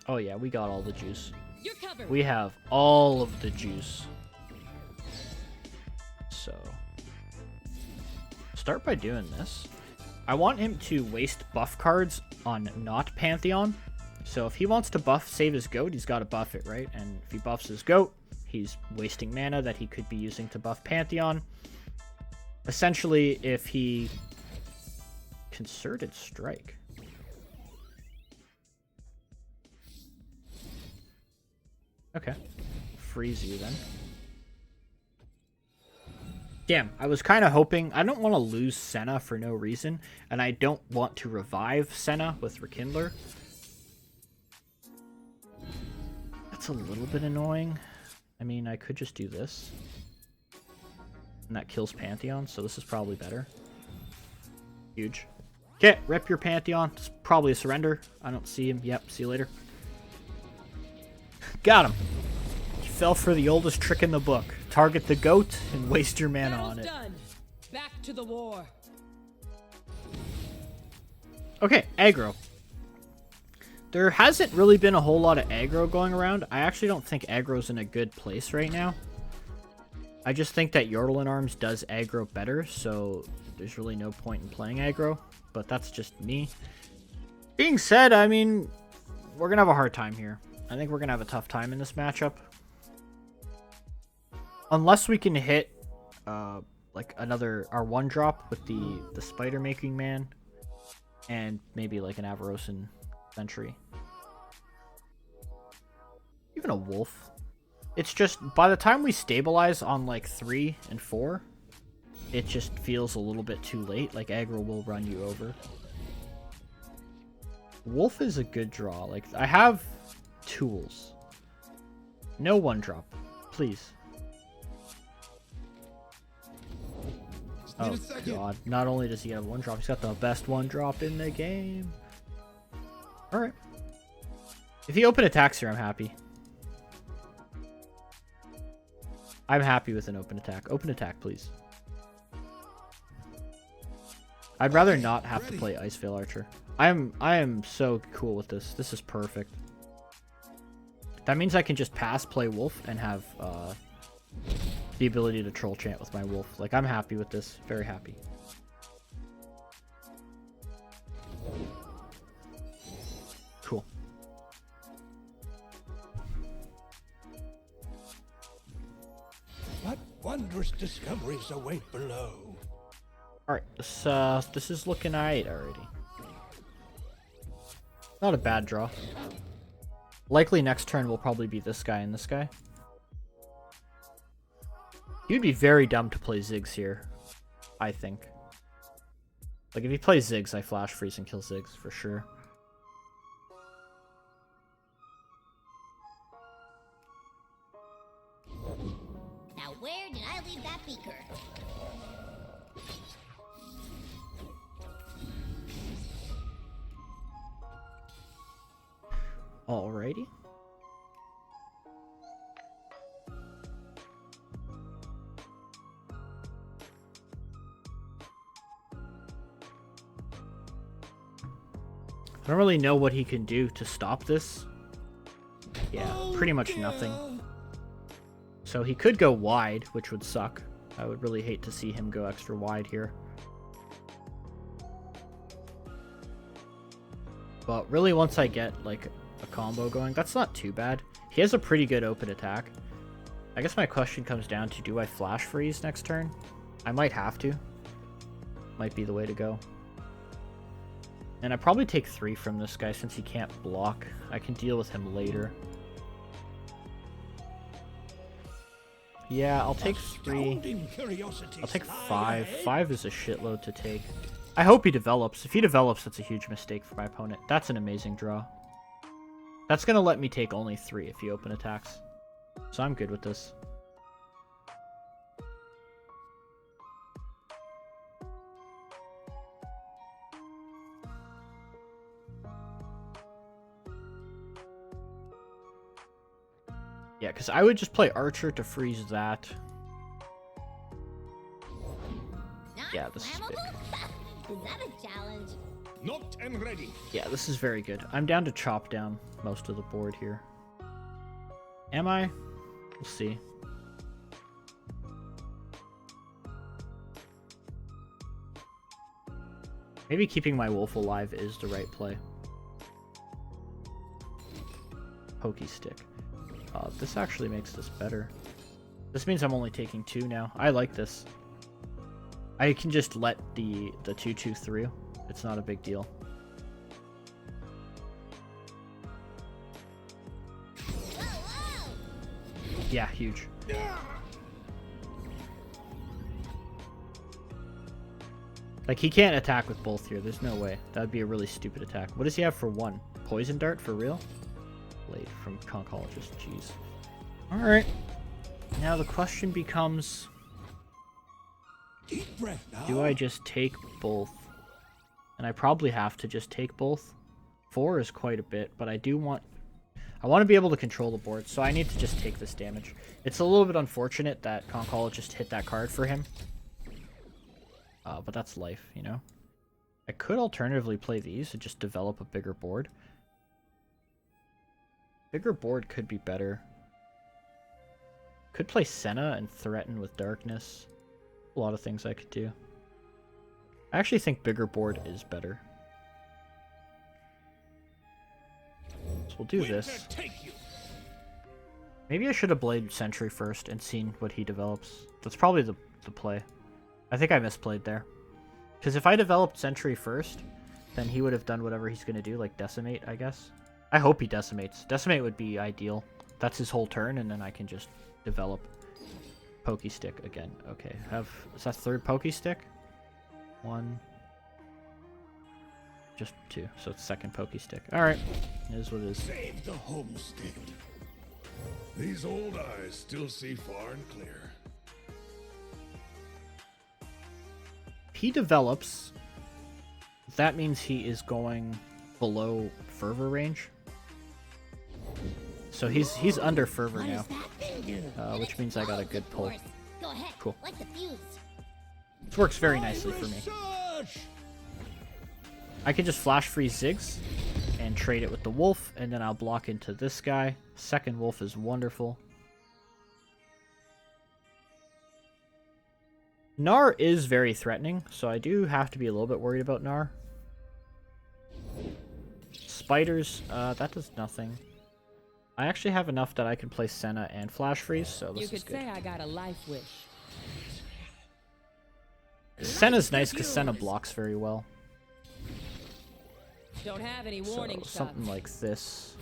Oh yeah, we got all the juice. You're covered. We have all of the juice. So, start by doing this. I want him to waste buff cards on not Pantheon. So if he wants to save his goat, he's got to buff it, right? And if he buffs his goat, he's wasting mana that he could be using to buff Pantheon. Essentially, if he Concerted Strike. Okay. Freeze you then. Damn, I was kind of hoping... I don't want to lose Senna for no reason, and I don't want to revive Senna with Rekindler. That's a little bit annoying. I mean, I could just do this. And that kills Pantheon, so this is probably better. Huge. Okay, rip your Pantheon. It's probably a surrender. I don't see him. Yep, see you later. Got him. He fell for the oldest trick in the book. Target the goat and waste your mana on it. Done. Back to the war. Okay, aggro. There hasn't really been a whole lot of aggro going around. I actually don't think aggro's in a good place right now. I just think that Yordle In Arms does aggro better, so there's really no point in playing aggro, but that's just me. Being said, I mean, we're going to have a hard time here. I think we're going to have a tough time in this matchup. Unless we can hit like our 1-drop with the Spider Making Man and maybe like an Avarosan Sentry. Even a Wolf. It's just, by the time we stabilize on like 3 and 4, it just feels a little bit too late. Like aggro will run you over. Wolf is a good draw. Like, I have tools. No 1-drop. Please. Oh god, not only does he have 1-drop, he's got the best 1-drop in the game. Alright. If he open attacks here, I'm happy. I'm happy with an open attack. Open attack, please. I'd rather not have to play Icevale Archer. I am so cool with this. This is perfect. That means I can just pass play Wolf and have the ability to troll chant with my Wolf. Like, I'm happy with this. Very happy. Cool. What wondrous discoveries await below? Alright, this is looking alright already. Not a bad draw. Likely next turn will probably be this guy and this guy. You'd be very dumb to play Ziggs here, I think. Like, if he plays Ziggs, I flash freeze and kill Ziggs for sure. Now where did I leave that beaker? Alrighty. I don't really know what he can do to stop this. Yeah, pretty much nothing. So he could go wide, which would suck. I would really hate to see him go extra wide here. But really, once I get like a combo going, that's not too bad. He has a pretty good open attack. I guess my question comes down to, do I flash freeze next turn? I might have to. Might be the way to go. And I probably take 3 from this guy since he can't block. I can deal with him later. Yeah, I'll take 3. I'll take 5. 5 is a shitload to take. I hope he develops. If he develops, that's a huge mistake for my opponent. That's an amazing draw. That's going to let me take only 3 if he open attacks. So I'm good with this. Yeah, because I would just play Archer to freeze that. Yeah, this is big. Is that a challenge? Knocked and ready. Yeah, this is very good. I'm down to chop down most of the board here. Am I? We'll see. Maybe keeping my wolf alive is the right play. Pokey stick. This actually makes this better. This means I'm only taking 2 now. I like this. I can just let the 2/2 through. It's not a big deal. Yeah, huge. Like, he can't attack with both here. There's no way. That would be a really stupid attack. What does he have for 1? Poison dart for real? Blade from Conchologist. Jeez. Alright. Now the question becomes... Deep breath now. do I just take both? And I probably have to just take both. 4 is quite a bit, but I want to be able to control the board, so I need to just take this damage. It's a little bit unfortunate that Conchologist hit that card for him. But that's life, you know? I could alternatively play these and just develop a bigger board. Bigger board could be better. Could play Senna and threaten with darkness. A lot of things I could do. I actually think bigger board is better. So we'll do this. Maybe I should have played Sentry first and seen what he develops. That's probably the play. I think I misplayed there. Because if I developed Sentry first, then he would have done whatever he's going to do, like Decimate, I guess. I hope he Decimates. Decimate would be ideal. That's his whole turn, and then I can just develop Pokey Stick again. Okay, is that 3rd Pokey Stick? 1. Just 2, so it's 2nd Pokey Stick. Alright, it is what it is. Save the homestead. These old eyes still see far and clear. He develops, that means he is going below Fervor range. So he's under Fervor now, which means I got a good pull. Go ahead. Cool. Light the fuse. This works very nicely for me. I can just flash freeze Ziggs and trade it with the wolf, and then I'll block into this guy. 2nd wolf is wonderful. Gnar is very threatening, so I do have to be a little bit worried about Gnar. Spiders, that does nothing. I actually have enough that I can play Senna and Flash Freeze, so this is good. You could say I got a life wish. Senna's nice because Senna blocks very well. Don't have any warning So something shots. like this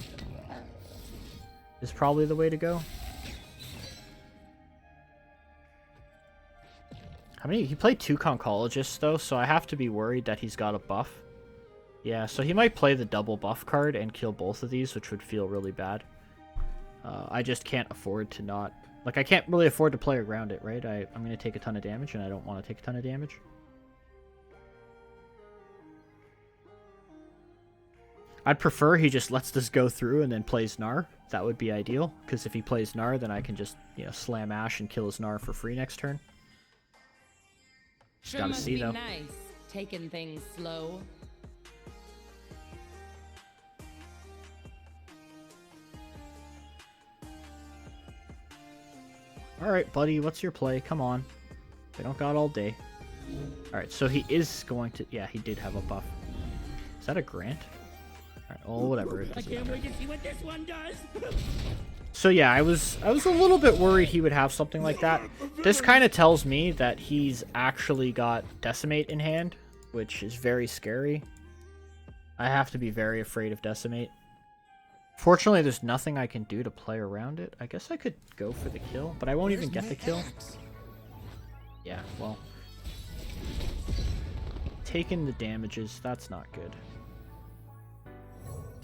is probably the way to go. How many? He played 2 Conchologists though, so I have to be worried that he's got a buff. Yeah, so he might play the double buff card and kill both of these, which would feel really bad. I just can't afford to not... Like, I can't really afford to play around it, right? I'm going to take a ton of damage, and I don't want to take a ton of damage. I'd prefer he just lets this go through and then plays Gnar. That would be ideal, because if he plays Gnar, then I can just, you know, slam Ashe and kill his Gnar for free next turn. Sure Gotta must see, be though. nice, taking things slow. Alright, buddy, what's your play? Come on. We don't got all day. Alright, so he is going to... Yeah, he did have a buff. Is that a Grant? Alright, oh, whatever. It doesn't matter. Wait to see what this one does. So yeah, I was a little bit worried he would have something like that. This kind of tells me that he's actually got Decimate in hand, which is very scary. I have to be very afraid of Decimate. Fortunately, there's nothing I can do to play around it. I guess I could go for the kill, but I won't even get the kill. Yeah, well. Taking the damages, that's not good.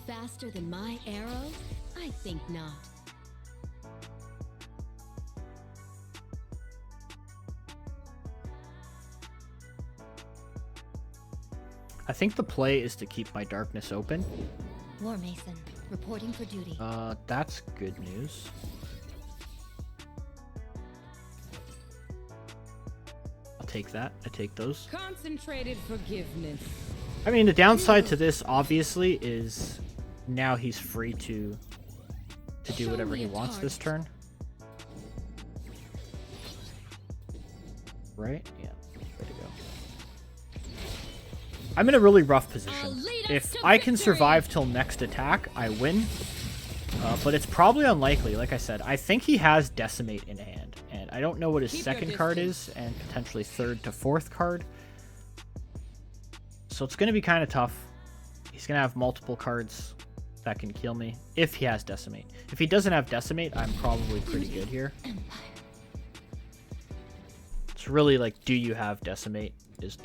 Faster than my arrow? I think not. I think the play is to keep my darkness open. War Mason, reporting for duty. That's good news. I'll take that. I take those. Concentrated forgiveness. I mean, the downside to this, obviously, is now he's free to do whatever he wants this turn. Right? Yeah. Way to go. I'm in a really rough position. If I can survive till next attack, I win. But it's probably unlikely. Like I said, I think he has Decimate in hand. And I don't know what his second card is, and potentially third to fourth card. So it's going to be kind of tough. He's going to have multiple cards that can kill me if he has Decimate. If he doesn't have Decimate, I'm probably pretty good here. It's really like, do you have Decimate is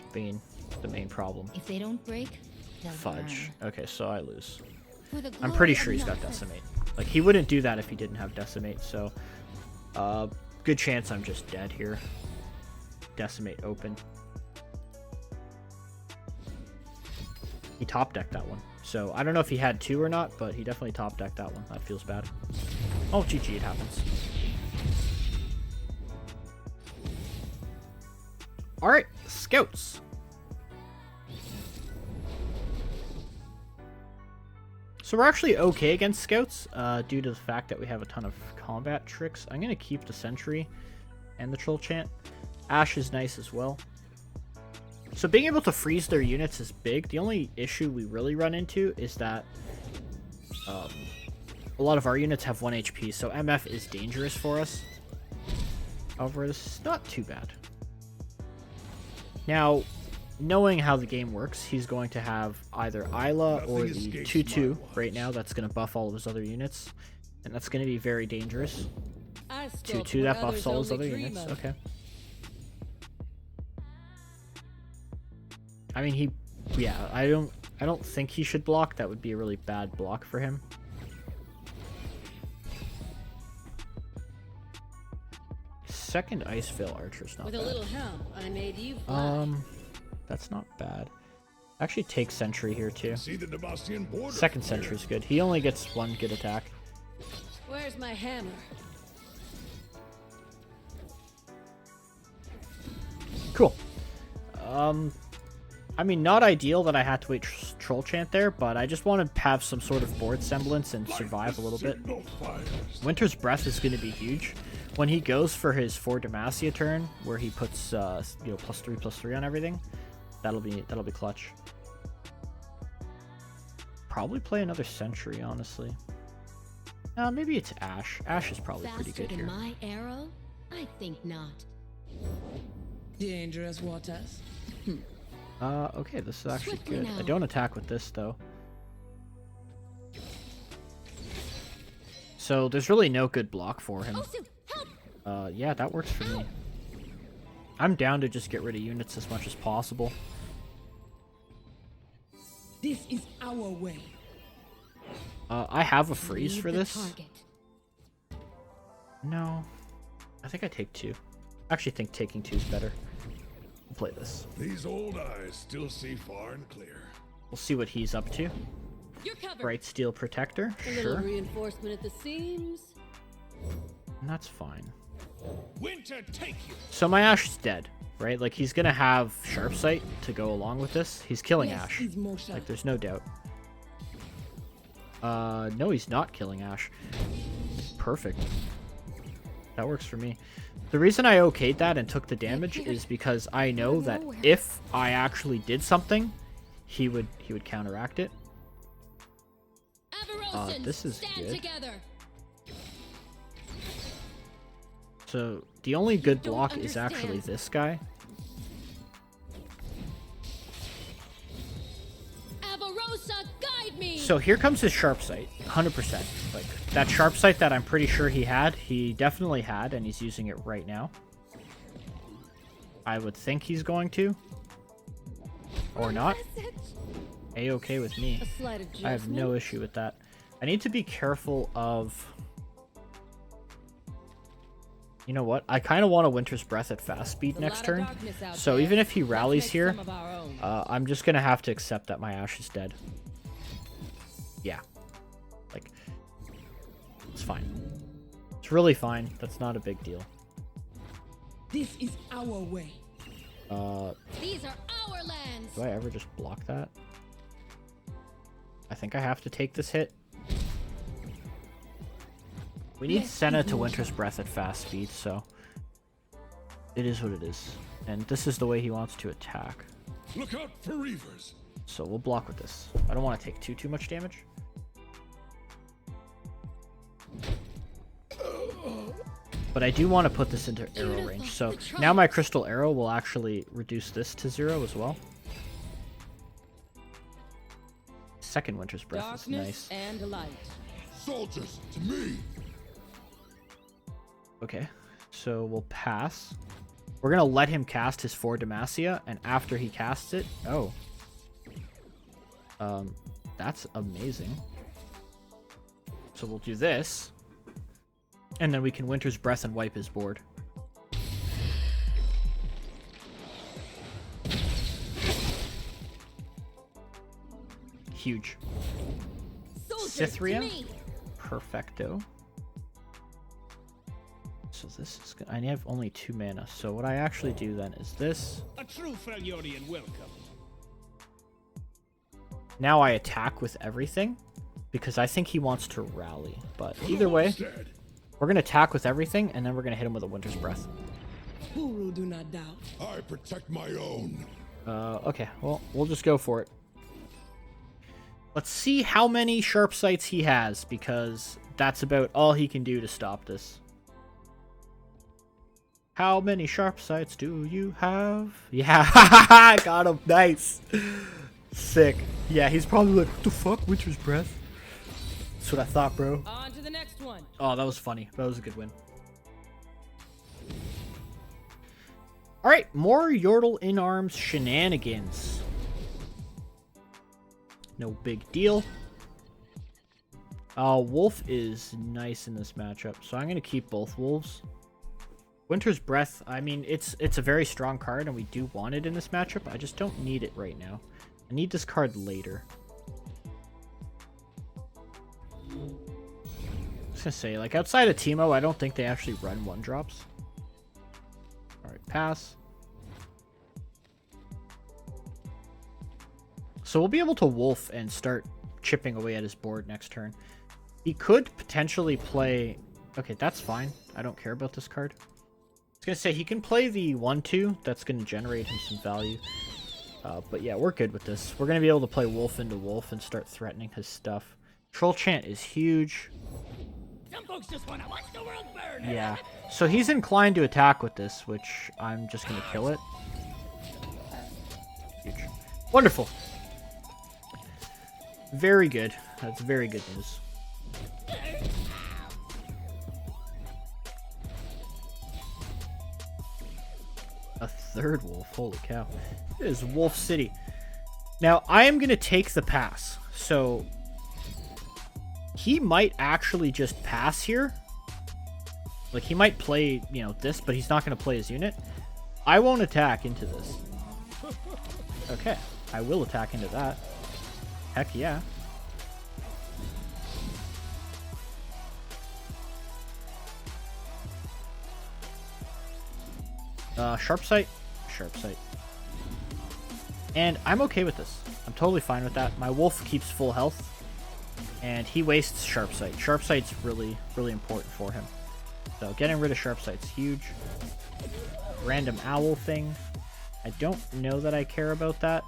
the main problem. If they don't break, they'll Fudge. burn. Okay, so I lose. For the I'm pretty glory sure of he's got Nothing. Decimate. Like, he wouldn't do that if he didn't have Decimate, so good chance I'm just dead here. Decimate open. He top decked that one. So I don't know if he had two or not, but he definitely top decked that one. That feels bad. Oh, GG, it happens. Alright, scouts. So we're actually okay against scouts, due to the fact that we have a ton of combat tricks. I'm going to keep the sentry and the troll chant. Ashe is nice as well. So being able to freeze their units is big. The only issue we really run into is that a lot of our units have 1 HP, so MF is dangerous for us. However, this is not too bad. Now, knowing how the game works, he's going to have either Isla or the 2-2 right now. That's going to buff all of his other units, and that's going to be very dangerous. 2-2, that buffs all his other units. Okay. I mean, yeah, I don't think he should block. That would be a really bad block for him. Second Icevale Archer's not With a bad. little help, I made you fly. That's not bad. Actually, take Sentry here too. See the Devastian border Second flare. Sentry's good. He only gets one good attack. Where's my hammer? Cool. I mean, not ideal that I had to wait Troll Chant there, but I just want to have some sort of board semblance and survive a little bit. Signal fires. Winter's Breath is going to be huge. When he goes for his 4 Demacia turn, where he puts you know, +3/+3 on everything, that'll be clutch. Probably play another Sentry, honestly. Maybe it's Ashe. Ashe is probably pretty Faster good than here. my arrow? I think not. Dangerous waters. Okay, this is actually Swiftly good. now. I don't attack with this, though. So, there's really no good block for him. Osu, help! Yeah, that works for me. I'm down to just get rid of units as much as possible. This is our way. I have a freeze Leave for the this. target. No. I think I take 2. I actually think taking 2 is better. We'll play this. These old eyes still see far and clear. We'll see what he's up to. You're covered. Bright Steel Protector, A little sure. reinforcement at the seams. And that's fine. Winter take you. So my Ashe is dead, right? Like, he's gonna have Sharp Sight to go along with this. He's killing Yes, Ashe. he's more sharp. Like, there's no doubt. No, he's not killing Ashe. Perfect. That works for me. The reason I okayed that and took the damage is because I know that if I actually did something, he would counteract it. Avarosans, this is stand good. together. So the only good don't block is actually understand. this guy. Avarosa, guide me. So here comes his sharp sight, 100%. Like, that sharp sight that I'm pretty sure he definitely had, and he's using it right now. I would think he's going to. Or not. A-okay with me. I have no issue with that. I need to be careful of... You know what? I kind of want a Winter's Breath at fast speed next turn. So even if he rallies here, I'm just going to have to accept that my Ashe is dead. Yeah. Like, it's fine. It's really fine. That's not a big deal. This is our way. These are our lands. Do I ever just block that? I think I have to take this hit. We need Senna to Winter's Breath at fast speed, so it is what it is. And this is the way he wants to attack. Look out for Reavers. So we'll block with this. I don't want to take too much damage. But I do want to put this into arrow range. So now my crystal arrow will actually reduce this to 0 as well. Second Winter's Breath is nice. And light. Soldiers, to me. Okay, so we'll pass. We're going to let him cast his 4 Demacia, and after he casts it... Oh. That's amazing. So we'll do this. And then we can Winter's Breath and wipe his board. Huge. Cythria. Perfecto. So this is good. I have only 2 mana. So what I actually do then is this. A true Freljordian welcome. Now I attack with everything because I think he wants to rally. But either way, we're going to attack with everything and then we're going to hit him with a Winter's Breath. Guru do not doubt. I protect my own. Okay, well, we'll just go for it. Let's see how many sharp sights he has because that's about all he can do to stop this. How many sharp sights do you have? Yeah, I got him. Nice. Sick. Yeah, he's probably like, what the fuck? Winter's Breath? That's what I thought, bro. On to the next one. Oh, that was funny. That was a good win. Alright, more Yordle In Arms shenanigans. No big deal. Wolf is nice in this matchup, so I'm going to keep both Wolves. Winter's Breath, I mean, it's a very strong card, and we do want it in this matchup. I just don't need it right now. I need this card later. I was gonna say, like, outside of Teemo, I don't think they actually run 1-drops. Alright, pass. So we'll be able to Wolf and start chipping away at his board next turn. He could potentially play... Okay, that's fine. I don't care about this card. I was going to say, he can play the 1-2. That's going to generate him some value. But yeah, we're good with this. We're going to be able to play Wolf into Wolf and start threatening his stuff. Troll Chant is huge. Some folks just want to watch the world burn. Yeah. So he's inclined to attack with this, which I'm just going to kill it. Huge. Wonderful. Very good. That's very good news. A third wolf. Holy cow. It is Wolf City. Now, I am going to take the pass. So, he might actually just pass here. Like, he might play, you know, this, but he's not going to play his unit. I won't attack into this. Okay. I will attack into that. Heck yeah. Sharp sight. Sharp sight. And I'm okay with this. I'm totally fine with that. My wolf keeps full health. And he wastes sharp sight. Sharp sight's really, really important for him. So getting rid of sharp sight's huge. Random owl thing. I don't know that I care about that.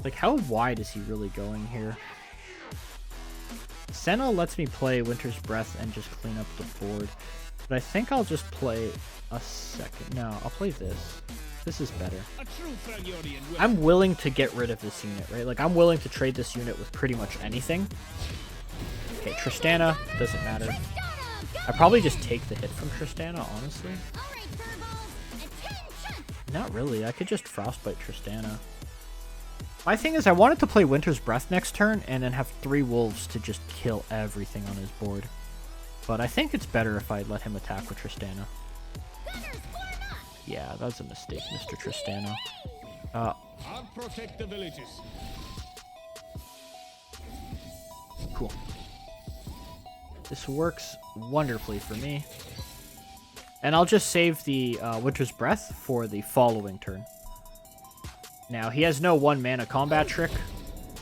Like, how wide is he really going here? Senna lets me play Winter's Breath and just clean up the board. But I think I'll just play a second. No, I'll play this. This is better. A true Freljordian welcome. I'm willing to get rid of this unit, right? Like, I'm willing to trade this unit with pretty much anything. Okay, Tristana, doesn't matter. I probably just take the hit from Tristana, honestly. Not really, I could just Frostbite Tristana. My thing is, I wanted to play Winter's Breath next turn, and then have 3 wolves to just kill everything on his board. But I think it's better if I let him attack with Tristana. Yeah, that's a mistake, Mr. Tristana. I'll protect the villages. Cool. This works wonderfully for me. And I'll just save the Winter's Breath for the following turn. Now, he has no 1-mana combat trick,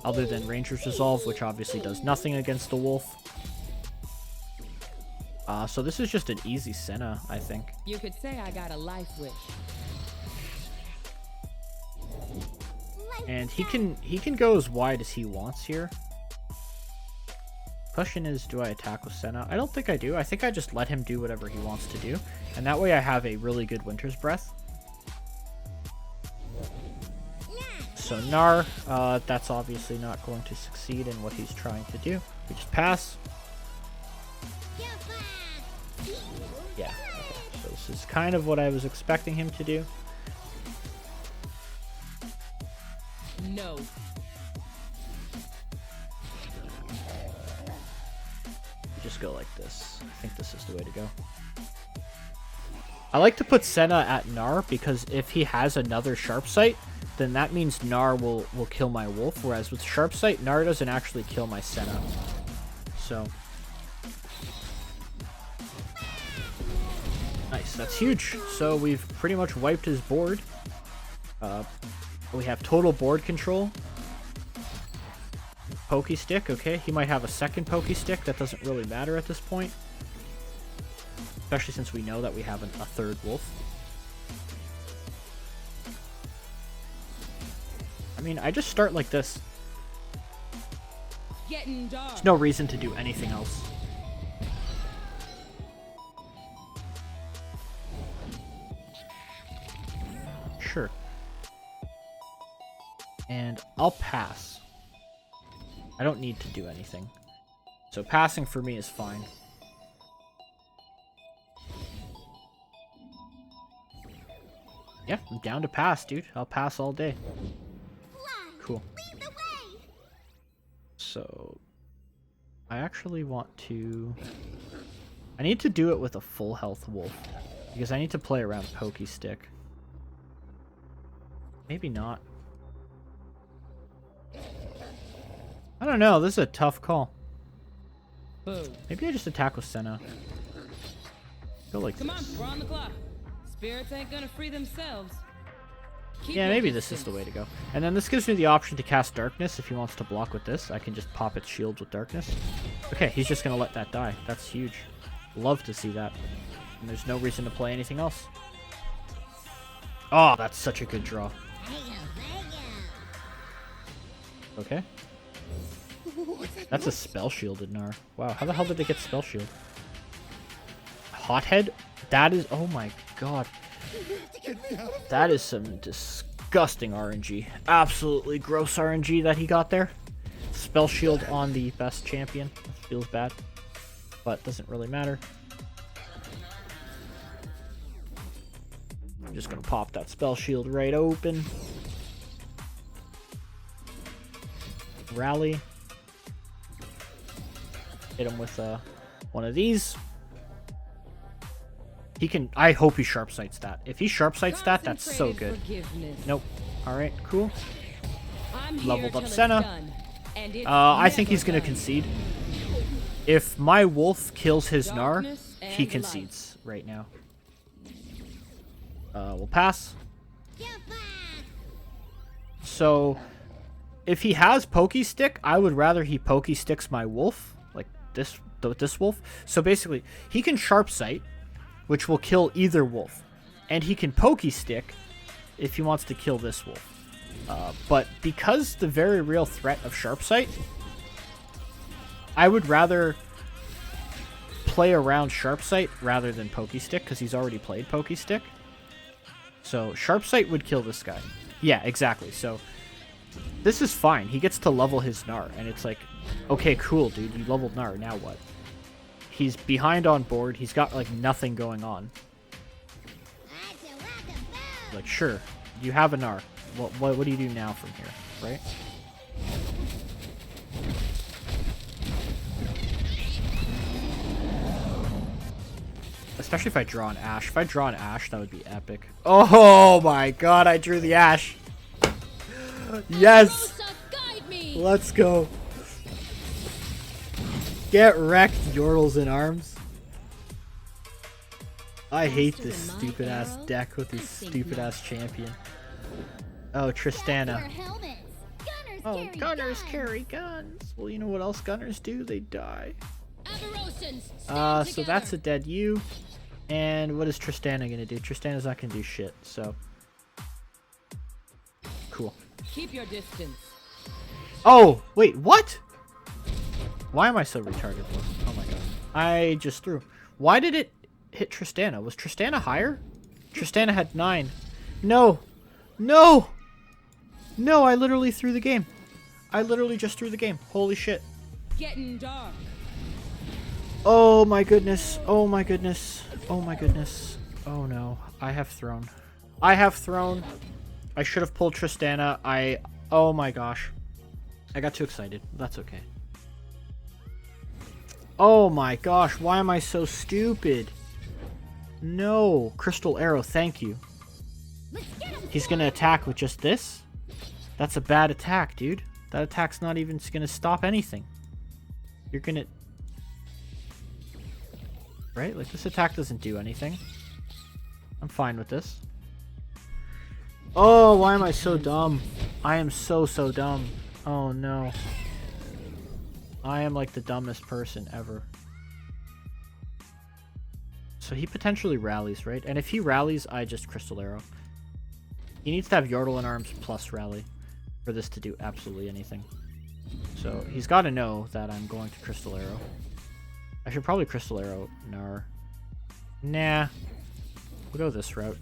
other than Ranger's Resolve, which obviously does nothing against the wolf. So this is just an easy Senna, I think. You could say I got a life wish. And he can go as wide as he wants here. Question is, do I attack with Senna? I don't think I do. I think I just let him do whatever he wants to do. And that way I have a really good Winter's Breath. So Gnar, that's obviously not going to succeed in what he's trying to do. We just pass. Yeah, okay. So this is kind of what I was expecting him to do. No. Just go like this. I think this is the way to go. I like to put Senna at Gnar because if he has another Sharp Sight, then that means Gnar will kill my wolf, whereas with Sharp Sight, Gnar doesn't actually kill my Senna. So nice, that's huge. So we've pretty much wiped his board. We have total board control. Pokey Stick, okay. He might have a second Pokey Stick. That doesn't really matter at this point. Especially since we know that we have a third wolf. I mean, I just start like this. Getting dark. There's no reason to do anything else. Sure. And I'll pass. I don't need to do anything. So passing for me is fine. Yeah, I'm down to pass, dude. I'll pass all day. Cool. So I actually want to... I need to do it with a full health wolf. Because I need to play around Pokey Stick. Maybe not. I don't know. This is a tough call. Boom. Maybe I just attack with Senna. Go like Come on, this. we're on the clock. Spirits ain't gonna free themselves. Keep Yeah, your maybe this is distance. the way to go. And then this gives me the option to cast Darkness. If he wants to block with this, I can just pop its shield with Darkness. Okay, he's just going to let that die. That's huge. Love to see that. And there's no reason to play anything else. Oh, that's such a good draw. Okay. That's a spell shielded Gnar. Wow, how the hell did they get spell shield? Hothead? That is... Oh my god. That is some disgusting RNG. Absolutely gross RNG that he got there. Spell shield on the best champion. Feels bad. But doesn't really matter. I'm just going to pop that spell shield right open. Rally. Hit him with one of these. He can... I hope he sharp sights that. If he sharp sights that, that's so good. Nope. Alright, cool. Leveled up Senna. I think he's going to concede. If my wolf kills his Gnar, he concedes right now. We'll pass. So, if he has Pokey Stick, I would rather he Pokey Sticks my wolf. Like this wolf. So basically, he can Sharp Sight, which will kill either wolf. And he can Pokey Stick if he wants to kill this wolf. But because the very real threat of Sharp Sight, I would rather play around Sharp Sight rather than Pokey Stick, because he's already played Pokey Stick. So Sharp Sight would kill this guy. Yeah, exactly. So this is fine. He gets to level his Gnar, and it's like, okay, cool, dude. You leveled Gnar. Now what? He's behind on board. He's got like nothing going on. Like, sure, you have a Gnar. What do you do now from here, right? Especially if I draw an Ashe. If I draw an Ashe, that would be epic. Oh my god, I drew the Ashe. Yes! Let's go. Get wrecked, Yordles In Arms. I hate this stupid ass deck with this stupid ass champion. Oh, Tristana. Oh, gunners carry guns. Well, you know what else gunners do? They die. So that's a dead U. And what is Tristana gonna do? Tristana's not gonna do shit, so. Cool. Keep your distance. Oh, wait, what? Why am I so retarded? Oh my god. I just threw. Why did it hit Tristana? Was Tristana higher? Tristana had 9. No! No! No, I literally threw the game. I literally just threw the game. Holy shit. Getting dark. Oh my goodness. Oh my goodness. Oh my goodness. Oh no. I have thrown. I have thrown. I should have pulled Tristana. Oh my gosh. I got too excited. That's okay. Oh my gosh. Why am I so stupid? No. Crystal Arrow, thank you. He's gonna attack with just this? That's a bad attack, dude. That attack's not even gonna stop anything. You're gonna... Right? Like, this attack doesn't do anything. I'm fine with this. Oh, why am I so dumb? I am so dumb. Oh, no. I am, like, the dumbest person ever. So he potentially rallies, right? And if he rallies, I just Crystal Arrow. He needs to have Yordle In Arms plus rally for this to do absolutely anything. So he's got to know that I'm going to Crystal Arrow. I should probably Crystal Arrow Gnar. Nah. We'll go this route.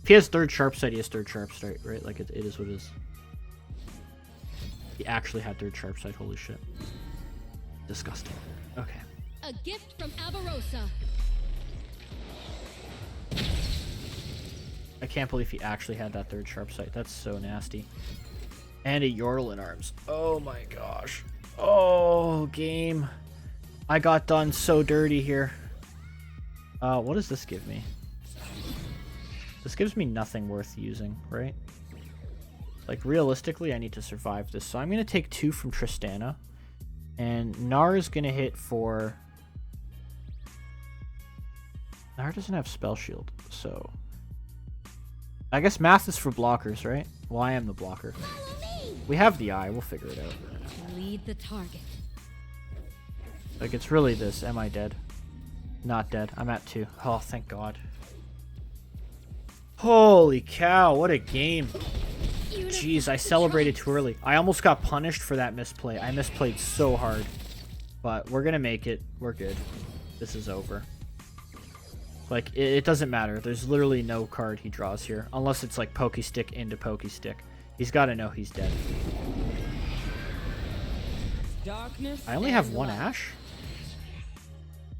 If he has third Sharp Sight, he has third Sharp Sight, right? Like, it is what it is. He actually had third Sharp Sight. Holy shit. Disgusting. Okay. A gift from Avarosa. I can't believe he actually had that third Sharp Sight. That's so nasty. And a Yordle In Arms. Oh my gosh. Oh, game. I got done so dirty here. What does this give me? This gives me nothing worth using, right? Like, realistically, I need to survive this. So I'm going to take 2 from Tristana. And Gnar is going to hit for... Gnar doesn't have Spell Shield, so... I guess math is for blockers, right? Well, I am the blocker. We have the eye. We'll figure it out. Lead the target. Like, it's really this. Am I dead? Not dead. I'm at 2. Oh, thank God. Holy cow, what a game. Jeez, I celebrated too early. I almost got punished for that misplay. I misplayed so hard. But we're going to make it. We're good. This is over. Like, it doesn't matter. There's literally no card he draws here. Unless it's like Pokey Stick into Pokey Stick. He's got to know he's dead. Darkness I only have 1 Ashe?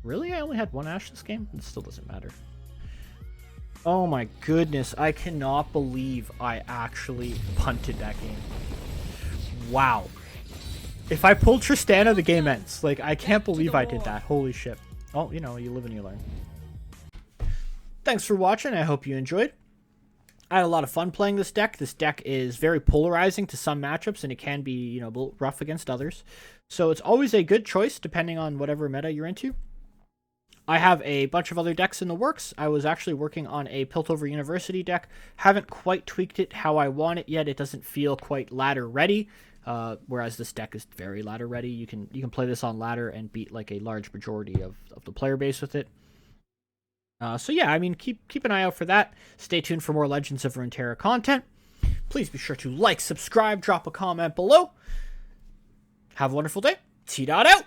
Really? I only had 1 Ashe this game? It still doesn't matter. Oh my goodness. I cannot believe I actually punted that game. Wow. If I pulled Tristana, the game ends. Like, I can't believe I did that. Holy shit. Oh, you know, you live and you learn. Thanks for watching. I hope you enjoyed. I had a lot of fun playing this deck. This deck is very polarizing to some matchups, and it can be, you know, a little rough against others. So it's always a good choice, depending on whatever meta you're into. I have a bunch of other decks in the works. I was actually working on a Piltover University deck. Haven't quite tweaked it how I want it yet. It doesn't feel quite ladder ready, whereas this deck is very ladder ready. You can play this on ladder and beat like a large majority of the player base with it. So yeah, I mean, keep an eye out for that. Stay tuned for more Legends of Runeterra content. Please be sure to like, subscribe, drop a comment below. Have a wonderful day. T-Dot out.